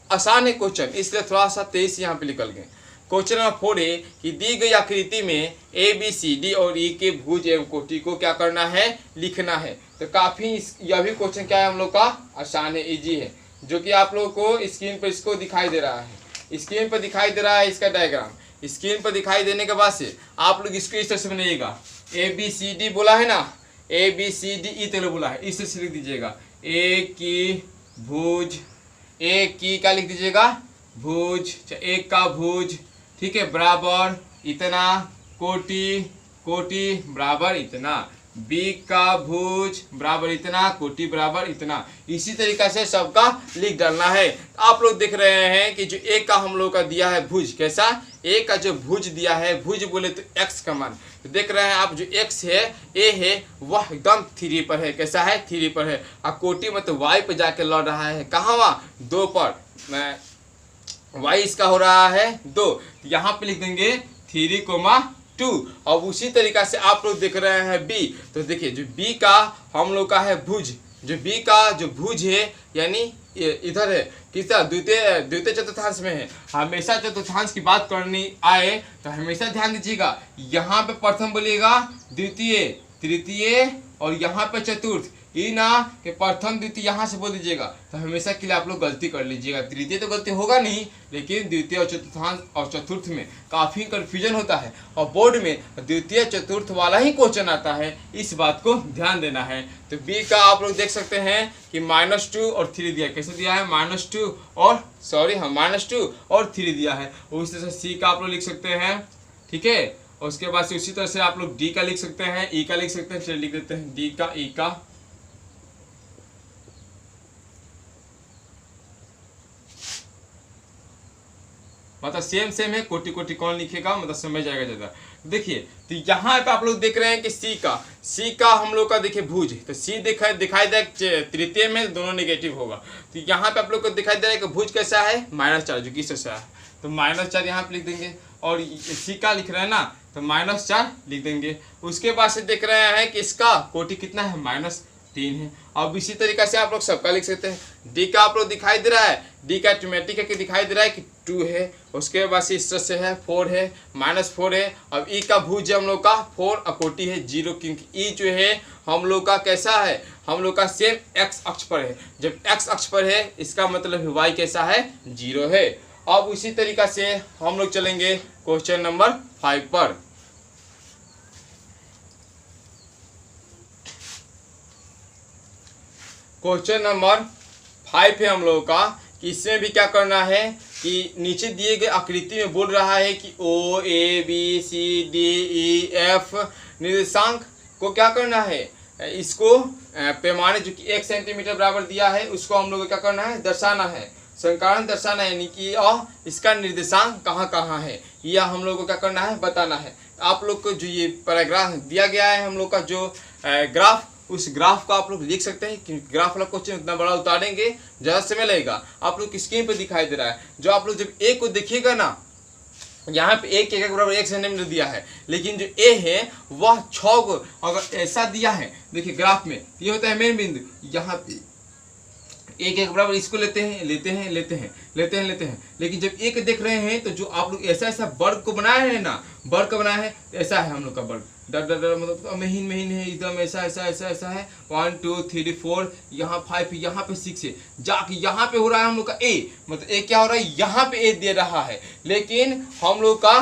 आसान है क्वेश्चन इसलिए थोड़ा सा तेज यहाँ पे निकल गए। क्वेश्चन नंबर 4 है कि दी गई आकृति में ए बी सी डी और ई के भुज एवं कोटि को क्या करना है, लिखना है। तो काफ़ी यह भी क्वेश्चन क्या है हम लोग का आसान है, इजी है, जो कि आप लोगों को स्क्रीन पर इसको दिखाई दे रहा है, स्क्रीन पर दिखाई दे रहा है इसका डायग्राम। स्क्रीन पर दिखाई देने के बाद से आप लोग इसको इस तरह से बनाइएगा, ए बी सी डी बोला है ना, ए बी सी डी ई तरह बोला है, इस तरह से लिख दीजिएगा, ए की भुज, ए की क्या लिख दीजिएगा भुज, एक का भुज, ठीक है, बराबर इतना, कोटि कोटि बराबर इतना, b का भुज बराबर इतना, कोटि बराबर इतना। इसी तरीका से सबका लिख डालना है। आप लोग देख रहे हैं कि जो a का हम लोग का दिया है भुज, कैसा, a का जो भुज दिया है, भुज बोले तो x का मान, तो देख रहे हैं आप जो x है, a है, वह एकदम 3 पर है, कैसा है, 3 पर है। और कोटि मतलब y पे जाके लौट रहा है, कहाँ, वहाँ 2 पर, y इसका हो रहा है 2, यहाँ पे लिख देंगे 3,2। अब उसी तरीका से आप लोग देख रहे हैं b, तो देखिए जो b का हम लोग का है भुज, जो b का जो भुज है यानी इधर है, किसका, द्वितीय चतुर्थांश में है। हमेशा चतुर्थांश की बात करनी आए तो हमेशा ध्यान दीजिएगा, यहाँ पे प्रथम बोलिएगा, द्वितीय, तृतीय और यहाँ पे चतुर्थ, ये ना कि प्रथम द्वितीय यहाँ से बोल दीजिएगा, तो हमेशा के लिए आप लोग गलती कर लीजिएगा। तृतीय तो गलती होगा नहीं, लेकिन द्वितीय और चतुर्थांश और चतुर्थ में काफ़ी कन्फ्यूजन होता है, और बोर्ड में द्वितीय चतुर्थ वाला ही क्वेश्चन आता है, इस बात को ध्यान देना है। तो बी का आप लोग देख सकते हैं कि -2 और 3 दिया, कैसे दिया है, -2 और -2 और 3 दिया है। उस तरह से सी का आप लोग लिख सकते हैं, ठीक है। और उसके बाद से उसी तरह से आप लोग डी का लिख सकते हैं, ई का लिख सकते हैं, चलिए लिख देते हैं डी का, ई का, मतलब सेम है, कोटि कोटि कौन लिखेगा, मतलब समझ जाएगा ज़्यादा। देखिए तो यहाँ पे आप लोग देख रहे हैं कि सी का हम लोग का देखिए भुज, तो सी दिखाई दे तृतीय में, दोनों नेगेटिव होगा। तो यहाँ पे आप लोग को दिखाई दे रहा है कि भुज कैसा है, -4, जो कि इससे है, तो -4 यहाँ पे लिख देंगे। और सी का लिख रहे हैं ना, तो -4 लिख देंगे। उसके बाद से देख रहे हैं कि इसका कोटि कितना है, -3 है। अब इसी तरीका से आप लोग सबका लिख सकते हैं। डी का आप लोग दिखाई दे रहा है, डी का ऑटोमेटिक है कि दिखाई दे रहा है कि 2 है। उसके बाद से इस तरह से है 4 है, -4 है। अब ई का भुज हम लोग का 4 और कोटि है 0, क्योंकि ई जो है हम लोग का कैसा है, हम लोग का सेम एक्स अक्ष पर है। जब एक्स अक्ष पर है इसका मतलब वाई कैसा है, 0 है। अब उसी तरीका से हम लोग चलेंगे क्वेश्चन नंबर 5 पर। क्वेश्चन नंबर 5 है हम लोगों का, कि इसमें भी क्या करना है कि नीचे दिए गए आकृति में बोल रहा है कि O A B C D E F निर्देशांक को क्या करना है, इसको पैमाने जो कि 1 सेंटीमीटर बराबर दिया है उसको हम लोग को क्या करना है, दर्शाना है, संकारण दर्शाना है, यानी कि इसका निर्देशांक कहाँ कहाँ है यह हम लोग को क्या करना है, बताना है। आप लोग को जो ये पैराग्राफ दिया गया है हम लोग का जो ग्राफ, उस ग्राफ को आप लोग लिख सकते हैं, कि ग्राफ वाला क्वेश्चन उतना बड़ा उतारेंगे ज़्यादा समय लगेगा। आप लोग की स्क्रीन पे दिखाई दे रहा है, जो आप लोग जब ए को देखिएगा ना, यहाँ पे एक बराबर 1 सेंटीमीटर दिया है, लेकिन जो ए है वह 6 को अगर ऐसा दिया है, देखिए ग्राफ में ये होता है मेन बिंदु, यहाँ पे 1 बराबर इसको लेते हैं, लेकिन जब एक देख रहे हैं तो जो आप लोग ऐसा वर्ग को बनाए हैं ना, वर्ग का बनाया है, ऐसा है हम लोग का वर्ग, मतलब महीन है एकदम, ऐसा है 1 2 3 4, यहाँ 5, यहाँ पे 6 है, जाके यहाँ पे हो रहा है हम लोग का ए, मतलब ए क्या हो रहा है, यहाँ पे ए दे रहा है, लेकिन हम लोग का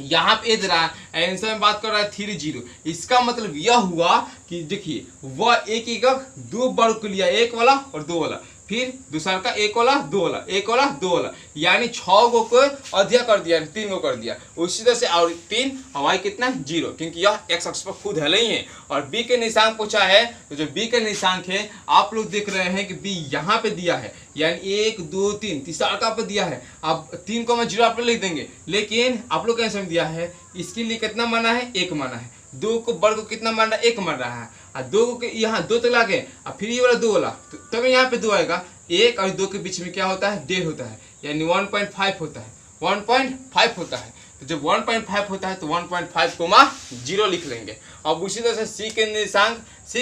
यहाँ पे ए दे रहा है, आंसर में बात कर रहा है 3 0। इसका मतलब यह हुआ कि देखिए वह एक 2 वर्ग को लिया, 1 वाला और 2 वाला, फिर दूसरा का 1 वाला 2 वाला, 1 वाला 2 वाला, यानी 6 को अधिक कर दिया, 3 को कर दिया। उसी तरह से और 3 हवाई कितना 0, क्योंकि यह एक्स अक्ष पर खुद है ही है। और बी के निशान पूछा है, तो जो बी का निशान है आप लोग देख रहे हैं कि बी यहाँ पे दिया है, यानी 1 2 3 तीसरा का पे दिया है। अब 3 को 0 आप लोग लिख देंगे, लेकिन आप लोग कैसे दिया है, इसके लिए कितना माना है, 1 माना है। 2 को वर्ग को कितना मान रहा है, 1 मान रहा है, और 2 को यहाँ 2 तक लाके और फिर ये वाला 2 वाला, तो तब यहाँ पे 2 आएगा। 1 और 2 के बीच में क्या होता है, 1.5 होता है, यानी 1.5 होता है, 1.5 होता है। तो जब 1.5 होता है तो 1.5 कोमा 0 लिख लेंगे। अब उसी तरह से सी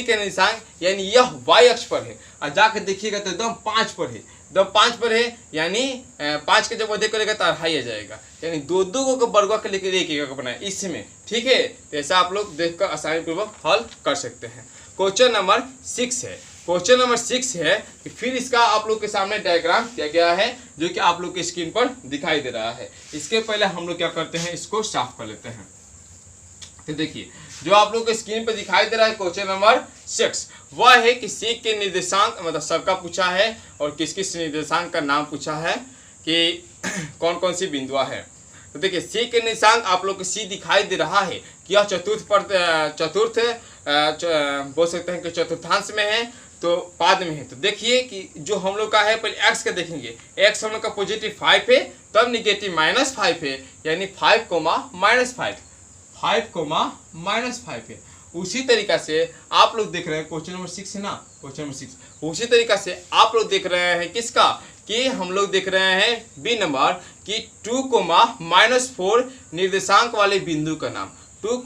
के निशांक यानी यह वाई अक्ष पर है, और जाकर देखिएगा तो एकदम 5 पर है, एकदम 5 पर है, यानी 5 के जब अधिक करेगा तो 2.5 आ जाएगा, यानी 2 को वर्गों के लेकर 1 का बनाए इसमें, ठीक है। तो ऐसा आप लोग देखकर आसानी पूर्वक हल कर सकते हैं। क्वेश्चन नंबर 6 है, क्वेश्चन नंबर 6 है कि फिर इसका आप लोग के सामने डायग्राम दिया गया है, जो कि आप लोग की स्क्रीन पर दिखाई दे रहा है। इसके पहले हम लोग क्या करते हैं, इसको साफ कर लेते हैं। तो देखिए जो आप लोग के स्क्रीन पर दिखाई दे रहा है क्वेश्चन नंबर 6, वह है कि सी के निर्देशांक, मतलब सबका पूछा है और किस किस निर्देशांक का नाम पूछा है। कि कौन कौन सी बिंदुआ है। तो देखिए सी के निशान आप लोग को सी दिखाई दे रहा है कि यह बोल सकते हैं कि चतुर्थांश में है, तो पाद में है। तो देखिए कि जो हम लोग का है पहले एक्स का देखेंगे, एक्स हम लोग का पॉजिटिव 5 है, तब निगेटिव -5 है, यानी 5, -5, 5, -5 है। उसी तरीका से आप लोग देख रहे हैं क्वेश्चन नंबर 6 है ना, क्वेश्चन नंबर 6 उसी तरीका से आप लोग देख रहे हैं किसका, कि हम लोग देख रहे हैं बी नंबर कि 2, -4 निर्देशांक वाले बिंदु का नाम, 2,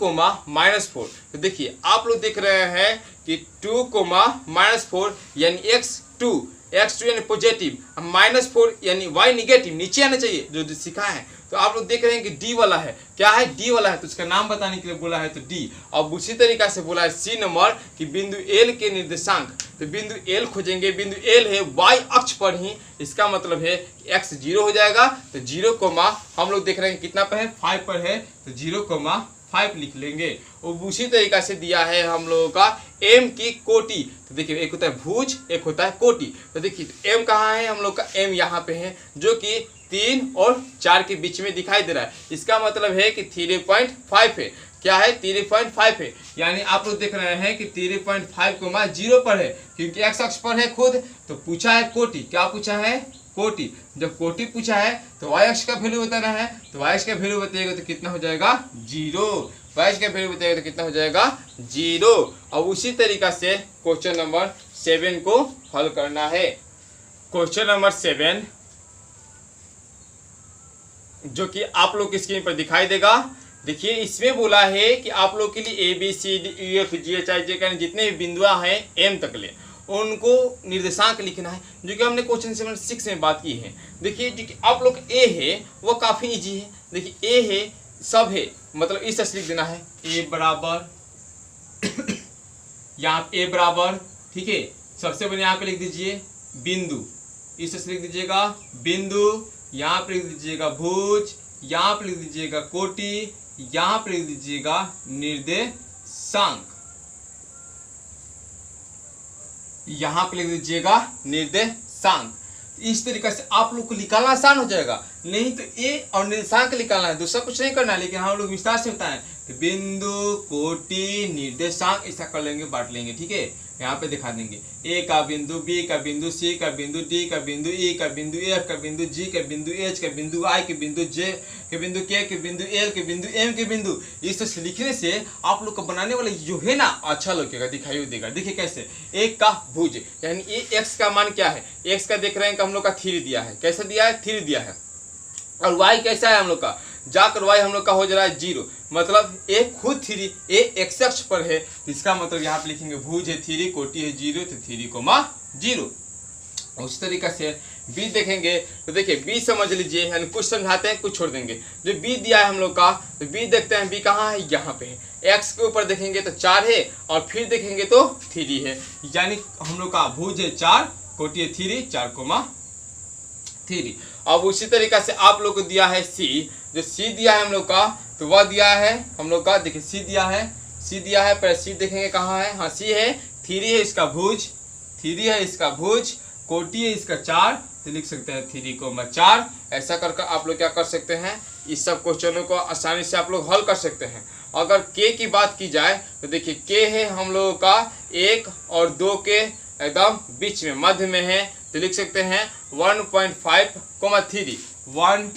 -4। तो देखिए आप लोग देख रहे हैं कि 2, -4 यानी x2 यानी पॉजिटिव, -4 यानी y निगेटिव, नीचे आना चाहिए जो सीखा है। तो आप लोग देख रहे हैं कि डी वाला है, क्या है, डी वाला है, तो इसका नाम बताने के लिए बोला है तो डी। अब उसी तरीका से बोला है सी नंबर कि बिंदु एल के निर्देशांक, तो बिंदु एल खोजेंगे, बिंदु एल है y अक्ष पर ही, इसका मतलब है कि x 0 हो जाएगा, तो 0, हम लोग देख रहे हैं कितना पर है, 5 पर है, तो 0,5 लिख लेंगे। और उसी तरीका से दिया है हम लोगों का m की कोटि, तो देखिए एक होता है भुज, एक होता है कोटि। तो देखिए m कहाँ है, हम लोग का m यहाँ पे है, जो कि 3 और 4 के बीच में दिखाई दे रहा है। इसका मतलब है कि 3.5 है, क्या है, 3.5 है, यानी आप लोग देख रहे हैं कि 3.5, 0 पर है, क्योंकि x अक्ष पर है खुद। तो पूछा है कोटि, क्या पूछा है, कोटि। जब कोटि पूछा है तो y अक्ष का वैल्यू बताना है, तो y अक्ष का वैल्यू बताइएगा तो कितना हो जाएगा, 0। y अक्ष का वैल्यू बताइएगा तो कितना हो जाएगा, 0। और उसी तरीका से क्वेश्चन नंबर 7 को हल करना है। क्वेश्चन नंबर 7 जो कि आप लोग की स्क्रीन पर दिखाई देगा। देखिए इसमें बोला है कि आप लोग के लिए ABCDEFGHIJ जितने भी बिंदुआ हैं M तक ले, उनको निर्देशांक लिखना है, जो कि हमने क्वेश्चन नंबर 6 में बात की है। देखिए जो कि आप लोग A है वो काफ़ी इजी है। देखिए A है, सब है, मतलब इस तरह से लिख देना है, A बराबर यहाँ A बराबर, ठीक है, सबसे पहले यहाँ पे लिख दीजिए बिंदु, इस तरह से लिख दीजिएगा बिंदु, यहाँ पे लिख दीजिएगा भुज, यहाँ पे लिख दीजिएगा कोटि, यहाँ पे लिख दीजिएगा निर्देशांक, यहाँ पे लिख दीजिएगा निर्देशांक। इस तरीके से आप लोग को निकालना आसान हो जाएगा। नहीं तो ए और निर्देशांक निकालना है, दूसरा कुछ नहीं करना है, लेकिन हम लोग विस्तार से बताएं तो बिंदु, कोटि, निर्देशांक ऐसा कर लेंगे, बांट लेंगे, ठीक है। यहाँ पे दिखा देंगे ए का बिंदु, बी का बिंदु, सी का बिंदु, डी का बिंदु, ई का बिंदु, एफ का बिंदु, जी का बिंदु, एच का बिंदु, आई के बिंदु, जे के बिंदु, के के बिंदु, एल के बिंदु, एम के बिंदु। इस तरह से लिखने से आप लोग को बनाने वाले जो है ना अच्छा लगेगा, दिखाई देगा। देखिए कैसे, एक का भुज यानी ये एक्स का मान क्या है, एक्स का देख रहे हैं कि हम लोग का 3 दिया है, कैसे दिया है, 3 दिया है। और वाई कैसा है हम लोग का, जाकर वाई हम लोग का हो जा रहा है 0, मतलब ए खुद 3, ए एक्स अक्ष पर है, तो इसका मतलब यहाँ पे लिखेंगे भुज है 3, कोटि है 0, तो 3,0। उस तरीका से बी देखेंगे तो देखिए बी समझ लीजिए, यानी कुछ समझाते हैं कुछ छोड़ देंगे। जो बी दिया है हम लोग का, तो बी देखते हैं बी कहाँ है, यहाँ पे है। एक्स के ऊपर देखेंगे तो 4 है, और फिर देखेंगे तो 3 है, यानी हम लोग का भुज है 4, कोटि है 3, 4,3। अब उसी तरीका से आप लोग को दिया है सी, जो सी दिया है हम लोग का, तो वह दिया है हम लोग का, देखिए सी दिया है, सी दिया है, पर सी देखेंगे कहाँ है, हाँ सी है, 3 है इसका भुज, 3 है इसका भुज, कोटि है इसका 4, तो लिख सकते हैं 3,4। ऐसा करके आप लोग क्या कर सकते हैं, इस सब क्वेश्चनों को आसानी से आप लोग हल कर सकते हैं। अगर के की बात की जाए तो देखिए के है हम लोगों का 1 और 2 के एकदम बीच में, मध्य में है, तो लिख सकते हैं 1.5, 1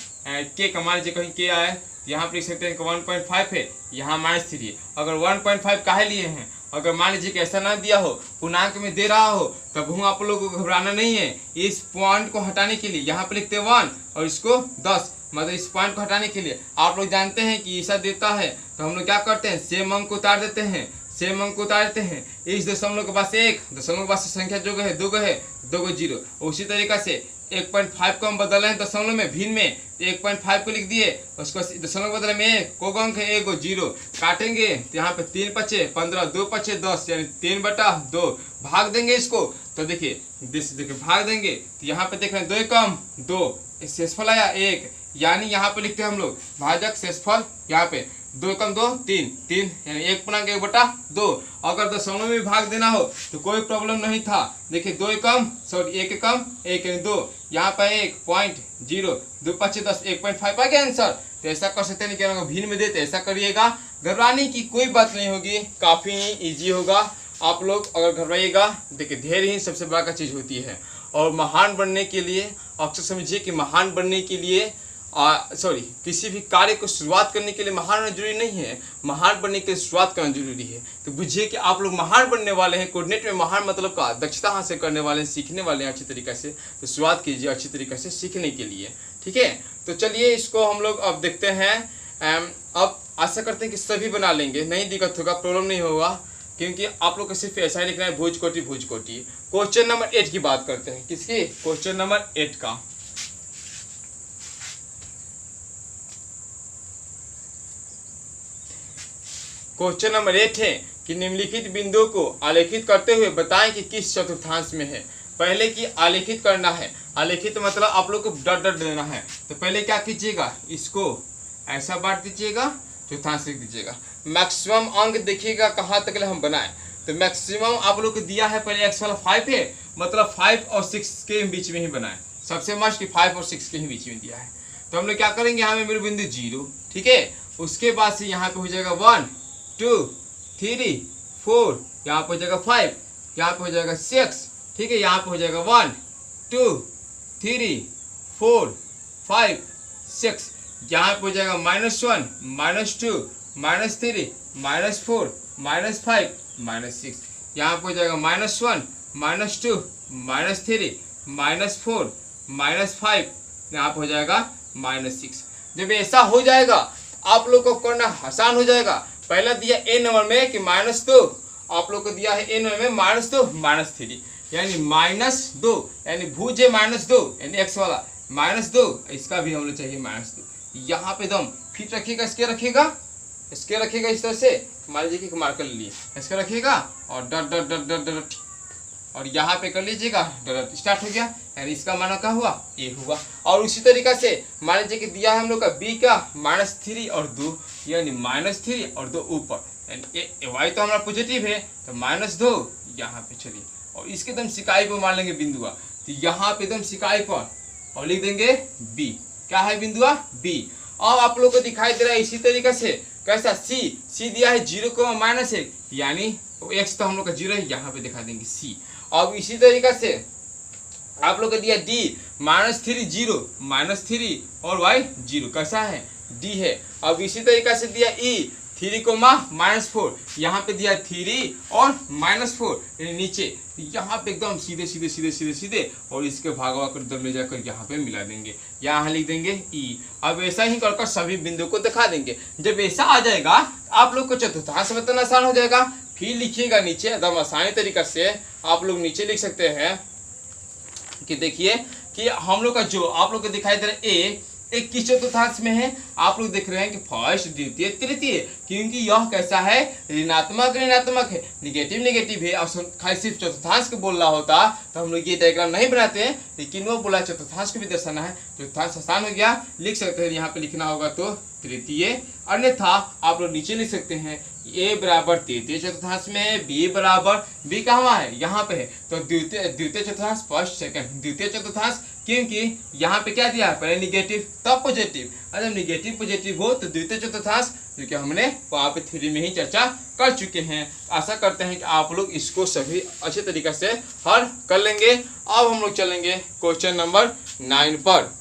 के का मान लीजिए कहीं के आए, तो यहाँ पर लिख सकते हैं कि 1.5 है, यहाँ -3 है। अगर 1.5 काहे लिए हैं, अगर मान लीजिए कि ऐसा ना दिया हो, पूर्णांक में दे रहा हो, तब हम आप लोगों को घबराना नहीं है। इस पॉइंट को हटाने के लिए यहाँ पे लिखते हैं 1 और इसको 10, मतलब इस पॉइंट को हटाने के लिए आप लोग जानते हैं कि ऐसा देता है, तो हम लोग क्या करते हैं, सेम अंक को उतार देते हैं, सेम अंक को उतार देते हैं। इस दशमलव के पास 1, दशमलव के पास संख्या जो है 2 है, 2 0। उसी तरीका से 1.5 को हम बदल रहे हैं दशमलव में, भिन्न में, 1.5 को लिख दिए, उसको दशमलव बदले में 1 को अंक है 1 0, काटेंगे तो यहाँ पे 3 5 15, 2 5 10, यानी 3/2 भाग देंगे इसको, तो देखिए भाग देंगे, तो यहाँ पे देख रहे हैं 2 कम 2, शेषफल आया 1, यानी यहाँ पे लिखते हैं हम लोग भाजक शेषफल, यहाँ पे 2 कम 2 3 3 यानी 1/1/2। अगर दशमलव में भाग देना हो तो कोई प्रॉब्लम नहीं था। देखिए 1 कम 1 यानी 2, यहाँ पर 1.0, 2 5 10, 1.5 आ गया आंसर। तो ऐसा कर सकते हैं कि भिन्न में दे तो ऐसा करिएगा। घबराने की कोई बात नहीं होगी, काफ़ी ईजी होगा। आप लोग अगर घबराइएगा, देखिए धैर्य ही सबसे बड़ा चीज़ होती है। और महान बनने के लिए अक्सर समझिए कि महान बनने के लिए किसी भी कार्य को शुरुआत करने के लिए महान होना जरूरी नहीं है, महान बनने के लिए शुरुआत करना जरूरी है। तो बुझिए कि आप लोग महान बनने वाले हैं। कोऑर्डिनेट में महान मतलब का दक्षता हासिल करने वाले हैं, सीखने वाले हैं अच्छी तरीके से। तो शुरुआत कीजिए अच्छी तरीके से सीखने के लिए, ठीक है। तो चलिए इसको हम लोग अब देखते हैं। अब आशा करते हैं कि सभी बना लेंगे, नहीं दिक्कत होगा, प्रॉब्लम नहीं होगा, क्योंकि आप लोग को सिर्फ ऐसा ही लिखना है, भुज कोटि भुज कोटि। क्वेश्चन नंबर 8 की बात करते हैं। किसकी? क्वेश्चन नंबर 8 का। क्वेश्चन नंबर 8 है कि निम्नलिखित बिंदुओं को आलेखित करते हुए बताएं कि किस चतुर्थांश में है। पहले की आलेखित करना है। आलेखित मतलब आप लोग को डट डट देना है। तो पहले क्या कीजिएगा, इसको ऐसा बांट दीजिएगा, चतुर्थांश लिख दीजिएगा। मैक्सिमम अंक देखिएगा कहाँ तक हम बनाए। तो मैक्सिमम आप लोग को दिया है, पहले एक्स वाला 5 है, मतलब 5 और 6 के बीच में ही बनाए। सबसे मस्त कि 5 और 6 के ही बीच में दिया है। तो हम लोग क्या करेंगे, यहाँ में मेरे बिंदु 0, ठीक है। उसके बाद से यहाँ पे हो जाएगा 1 2 3 4, यहाँ पे हो जाएगा 5, यहाँ पे हो जाएगा 6, ठीक है। यहाँ पे हो जाएगा 1 2 3 4 5 6, यहाँ पे हो जाएगा -1 -2 -3 -4 -5 -6, यहाँ पे हो जाएगा -1 -2 -3 -4 -5, यहाँ पे हो जाएगा -6। जब ऐसा हो जाएगा आप लोग को करना आसान हो जाएगा। पहला दिया ए नंबर में कि -2, आप लोग को दिया है ए नंबर में -2 -3, यानी -2, यानी भुज -2 यानी एक्स वाला -2, इसका भी हम लोग चाहिए -2। यहाँ पे दम फिट रखिएगा, इसके रखिएगा इस तरह से। मान लीजिए कि मार्कर ले लिए, इसका रखिएगा और डट डट डट डट डट, और यहाँ पे कर लीजिएगा डट, स्टार्ट हो गया, यानी इसका माना क्या हुआ, ए हुआ। और उसी तरीका से मान लीजिए कि दिया है हम लोग का बी का -3 और 2, यानी -3 और 2 ऊपर, यानी वाई तो हमारा पॉजिटिव है, तो -2 यहाँ पे चलिए, और इसके एकदम सिकाई पर मान लेंगे बिंदुआ। तो यहाँ पे एकदम सिकाई पर और लिख देंगे बी। क्या है बिंदुआ? बी। अब आप लोग को दिखाई दे रहा है इसी तरीके से, कैसा, सी दिया है 0,-1, यानी एक्स तो हम लोग का 0 है, यहाँ पे दिखा देंगे सी। अब इसी तरीके से आप लोग को दिया डी -3 0 -3 और y 0, कैसा है, डी है। अब इसी तरीके से दिया ई 3,-4, यहाँ पे दिया 3 और -4, यानी नीचे, यहाँ पे एकदम सीधे सीधे सीधे सीधे सीधे, और इसके भागवा कर दर ले जाकर यहाँ पे मिला देंगे, यहाँ लिख देंगे ई। अब ऐसा ही कर सभी बिंदुओं को दिखा देंगे। जब ऐसा आ जाएगा आप लोग को चतुर्थांश बताना आसान हो जाएगा। फिर लिखिएगा नीचे एकदम आसानी तरीका से, आप लोग नीचे लिख सकते हैं कि देखिए कि हम लोग का जो आप लोग को दिखाई दे रहा है एक किस चतुर्थांश में है। आप लोग देख रहे हैं कि फर्स्ट, द्वितीय, तृतीय, क्योंकि यह कैसा है, ऋणात्मक है, निगेटिव है। और खाली सिर्फ चतुर्थांश को बोल रहा होता तो हम लोग ये डायग्राम नहीं बनाते हैं, लेकिन वो बोला चतुर्थांश को भी दर्शाना है। चतुर्थांश आसान हो गया, लिख सकते हैं। यहाँ पे लिखना होगा तो तृतीय, अन्यथा आप लोग नीचे लिख सकते हैं ए बराबर तृतीय चतुर्थांश में है, बी कहाँ है, यहाँ पे है। तो द्वितीय चतुर्थांश, फर्स्ट सेकंड द्वितीय चतुर्थांश, क्योंकि यहाँ पे क्या दिया है, पहले निगेटिव तब पॉजिटिव। अगर निगेटिव पॉजिटिव हो तो द्वितीय चतुर्थांश, जो कि हमने वहाँ पे थ्योरी में ही चर्चा कर चुके हैं। आशा करते हैं कि आप लोग इसको सभी अच्छे तरीके से हल कर लेंगे। अब हम लोग चलेंगे क्वेश्चन नंबर 9 पर।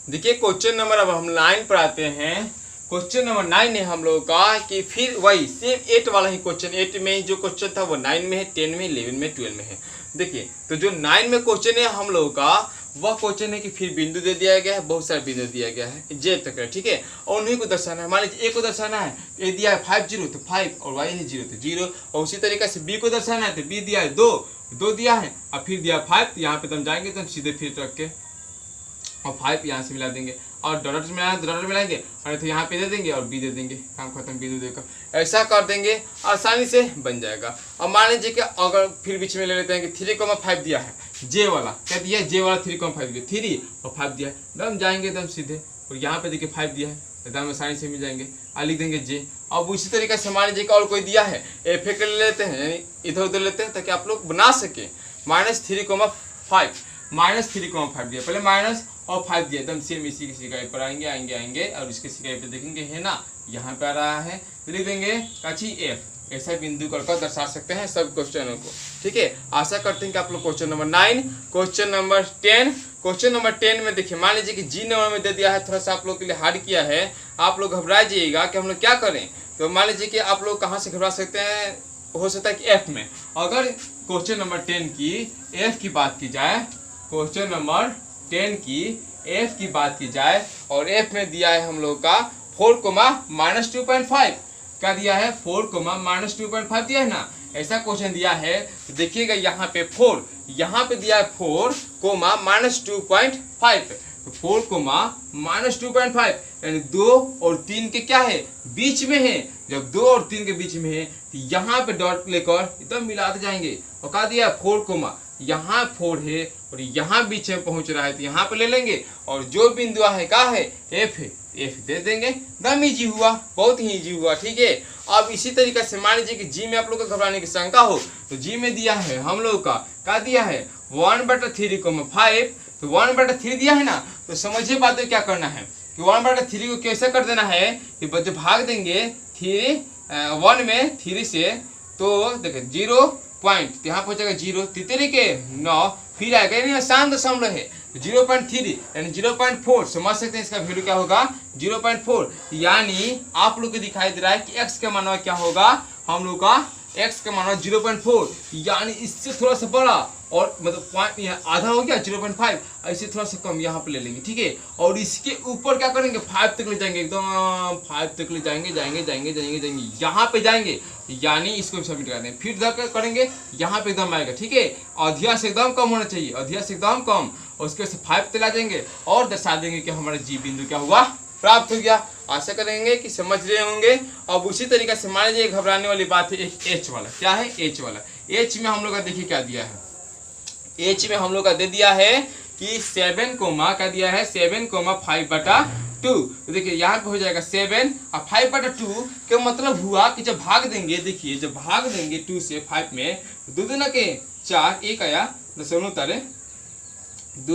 देखिए क्वेश्चन नंबर, अब हम 9 पर आते हैं। क्वेश्चन नंबर 9 है हम लोगों का कि फिर वही सेम 8 वाला ही क्वेश्चन, 8 में जो क्वेश्चन था वो 9 में है, 10 में, 11 में, 12 में है। देखिए तो जो 9 में क्वेश्चन है हम लोगों का, वह क्वेश्चन है कि फिर बिंदु दे दिया गया है, बहुत सारे बिंदु दिया गया है, जे तक है, ठीक है। और उन्हीं को दर्शाना है। मान लीजिए ए को दर्शाना है, ए दिया है 5 0 तो 5, और वाई है 0 तो 0। और उसी तरीके से बी को दर्शाना है, तो बी दिया है 2 दिया है, और फिर दिया 5, तो यहाँ पे हम जाएंगे तो हम सीधे फिर रख के और 5 यहाँ से मिला देंगे, और डॉट मिलाएंगे, और तो यहाँ पे दे देंगे और बी दे देंगे, काम खत्म, बिंदु देकर ऐसा कर देंगे, आसानी से बन जाएगा। अब मान लीजिए कि अगर फिर बीच में ले लेते हैं कि 3,5 दिया है, जे वाला क्या दिया है, जे वाला 3,5 दिया, 3 और 5 दिया है, एकदम जाएंगे एकदम सीधे, और यहाँ पे देखिए 5 दिया है, एकदम आसानी से मिल जाएंगे। लिख देंगे जे। अब उसी तरीके से मान लीजिए कि और कोई दिया है, एफ ए कर लेते हैं, यानी इधर उधर लेते हैं ताकि आप लोग बना सके। -3,5 -3,5 दिया, पहले माइनस और 5 दिया, एकदम सेम इसी की सिकाई पर आएंगे और इसके सिकाई पर देखेंगे है ना, यहाँ पे आ रहा है, तो लिख देंगे काची एफ। ऐसा बिंदु कर दर्शा सकते हैं सब क्वेश्चनों को। ठीक है, आशा करते हैं कि आप लोग question number 9, question number 10, question number 10 में देखिए, मान लीजिए कि जी नंबर में दे दिया है, थोड़ा सा आप लोग के लिए हार्ड किया है, आप लोग घबरा जाइएगा कि हम लोग क्या करें। तो मान लीजिए कि आप लोग कहाँ से घबरा सकते हैं, हो सकता है कि एफ में। अगर क्वेश्चन नंबर 10 की एफ की बात की जाए, क्वेश्चन नंबर 10 की एफ की बात की जाए, और एफ में दिया है हम लोग का 4,-2.5, क्या दिया है 4,-2.5 दिया है ना, ऐसा क्वेश्चन दिया है। तो देखिएगा यहाँ पे 4, यहाँ पे दिया है 4,-2.5, तो 4,-2.5 यानी 2 और 3 के क्या है बीच में है। जब 2 और 3 के बीच में है तो यहाँ पे डॉट लेकर एकदम मिलाते जाएंगे, और क्या दिया 4, यहाँ 4 है और यहाँ बीच में पहुंच रहा है, तो यहाँ पे ले लेंगे, और जो बिंदु है क्या है एफ है, एफ दे देंगे। एकदम ईजी हुआ, बहुत ही ईजी हुआ। ठीक है, अब इसी तरीके से मान लीजिए कि जी में आप लोग को घबराने की शंका हो, तो जी में दिया है हम लोग का क्या दिया है 1/3,5, तो 1/3 दिया है ना, तो समझिए बात में क्या करना है कि 1/3 को कैसे कर देना है कि बच्चे भाग देंगे 1 में 3 से, तो देखिए 0 पॉइंट, यहाँ पहुंचेगा 0, 3 के 9, फिर आएगा, यानी आसान दशमलव है 0.3 यानी 0.4, समझ सकते हैं इसका वैल्यू क्या होगा 0.4, यानी आप लोग को दिखाई दे रहा है कि x का मान क्या होगा, हम लोग का x का मान 0.4, यानी इससे थोड़ा सा बड़ा, और मतलब पॉइंट यहाँ आधा हो गया 0.5, ऐसे थोड़ा सा कम यहाँ पे ले लेंगे। ठीक है, और इसके ऊपर क्या करेंगे 5 तक ले जाएंगे, एकदम 5 तक ले जाएंगे, यहाँ पे जाएंगे, यानी इसको सबमिट कर दें, फिर करेंगे यहाँ पे एकदम आएगा। ठीक है, अधिया से एकदम कम होना चाहिए, अधिया से एकदम कम, और उसके बाद 5 तक ला जाएंगे और दर्शा देंगे कि हमारा जी बिंदु क्या हुआ प्राप्त हो गया। आशा करेंगे कि समझ रहे होंगे। अब उसी तरीके से मान लीजिए घबराने वाली बात है एक एच वाला, क्या है एच वाला। एच में हम लोग का देखिए क्या दिया है, एच में हम लोग का दे दिया है कि 7, क्या दिया है 7,5/2, तो देखिए यहाँ पे हो जाएगा 7 और 5/2 का मतलब हुआ कि जब भाग देंगे, देखिए जब भाग देंगे 2 से 5 में, 2 दूना के 4, 1 आया, 2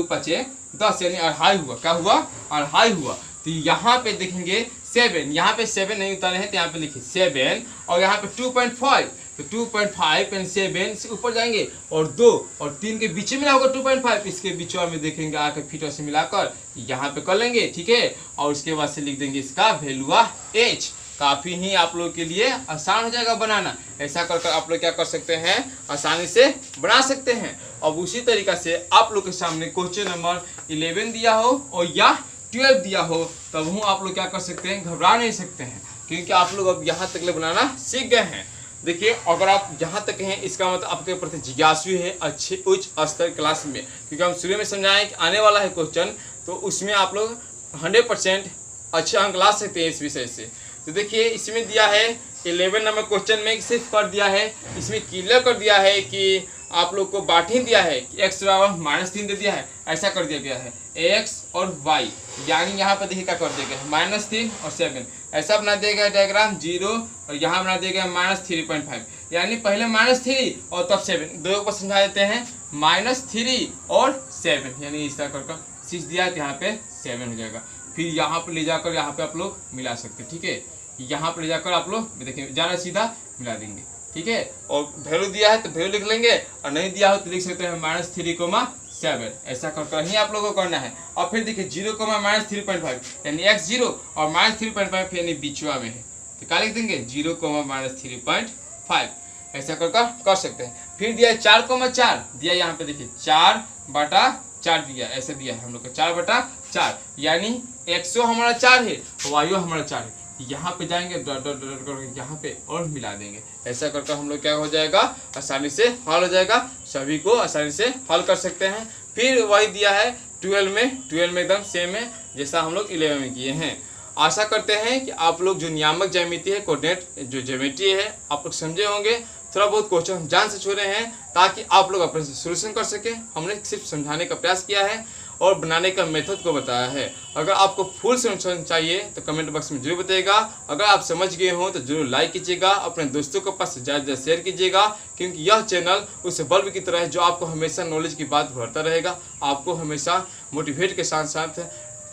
5 10, यानी 2.5 हुआ, क्या हुआ 2.5 हुआ। तो यहाँ पे देखेंगे 7, यहाँ पे 7 नहीं उतारे हैं, तो यहाँ पे लिखिए 7, और यहाँ पे 2.5, तो 2.5 यानी 7 से ऊपर जाएंगे, और 2 और 3 के बीच में होगा 2.5, इसके बीच में देखेंगे आके फीटर से मिलाकर यहाँ पे कर लेंगे। ठीक है, और उसके बाद से लिख देंगे इसका वैल्यू एच। काफ़ी ही आप लोग के लिए आसान हो जाएगा बनाना। ऐसा कर आप लोग क्या कर सकते हैं, आसानी से बना सकते हैं। अब उसी तरीक़ा से आप लोग के सामने क्वेश्चन नंबर 11 दिया हो और या 12 दिया हो, तब हूँ आप लोग क्या कर सकते हैं, घबरा नहीं सकते हैं, क्योंकि आप लोग अब यहाँ तक ले बनाना सीख गए हैं। देखिए अगर आप यहाँ तक हैं, इसका मतलब आपके प्रति जिज्ञासु है अच्छे उच्च स्तर क्लास में, क्योंकि हम शुरू में समझाएं कि आने वाला है क्वेश्चन, तो उसमें आप लोग 100% अच्छे अंक ला सकते हैं इस विषय से। तो देखिए इसमें दिया है 11 नंबर क्वेश्चन में सिर्फ कर दिया है, इसमें क्लियर कर दिया है कि आप लोग को बांट दिया है कि x बराबर -3 दे दिया है, ऐसा कर दिया गया है x और y, यानी यहाँ पर देखिए क्या कर दिया गया है -3 और 7, ऐसा बना दिया गया डायग्राम 0, और यहाँ बना दिया गया -3.5, यानी पहले -3 और तब 7, दो पर समझा देते हैं -3 और 7, यानी इस तरह कर 6 दिया है, यहाँ पे 7 हो जाएगा। फिर यहाँ पर ले जाकर यहाँ पे आप लोग मिला सकते हैं। ठीक है, यहाँ पर ले जाकर आप लोग देखिए जाना सीधा मिला देंगे। ठीक है, और वैल्यू दिया है तो वैल्यू लिख लेंगे, और नहीं दिया हो तो लिख सकते हैं -3,7, ऐसा कर ही आप लोगों को करना है। और फिर देखिए 0, -3.5 यानी x 0 और -3.5 यानी बीचवा में है, तो क्या लिख देंगे 0, -3.5, ऐसा कर सकते हैं। फिर दिया है 4,4 दिया, यहाँ पे देखिए 4/4 दिया, ऐसे दिया है हम लोग का 4/4, यानी x हमारा 4 है, y हमारा 4 है, यहाँ पे जाएंगे करके यहाँ पे और मिला देंगे। ऐसा करके हम लोग क्या हो जाएगा, आसानी से हल हो जाएगा, सभी को आसानी से हल कर सकते हैं। फिर वही दिया है 12 में एकदम सेम है जैसा हम लोग 11 में किए हैं। आशा करते हैं कि आप लोग जो नियामक ज्यामिति है, कोऑर्डिनेट जो ज्योमेट्री है, आप लोग समझे होंगे। थोड़ा बहुत क्वेश्चन जान से छोड़े हैं ताकि आप लोग अपने सोल्यूशन कर सकें। हमने सिर्फ समझाने का प्रयास किया है, और बनाने का मेथड को बताया है। अगर आपको फुल सोल्यूशन चाहिए तो कमेंट बॉक्स में जरूर बताइएगा। अगर आप समझ गए हो तो जरूर लाइक कीजिएगा, अपने दोस्तों के पास ज़्यादा शेयर कीजिएगा, क्योंकि यह चैनल उस बल्ब की तरह है जो आपको हमेशा नॉलेज की बात बढ़ता रहेगा, आपको हमेशा मोटिवेट के साथ साथ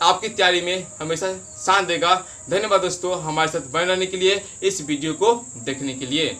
आपकी तैयारी में हमेशा साथ देगा। धन्यवाद दोस्तों हमारे साथ बने रहने के लिए, इस वीडियो को देखने के लिए।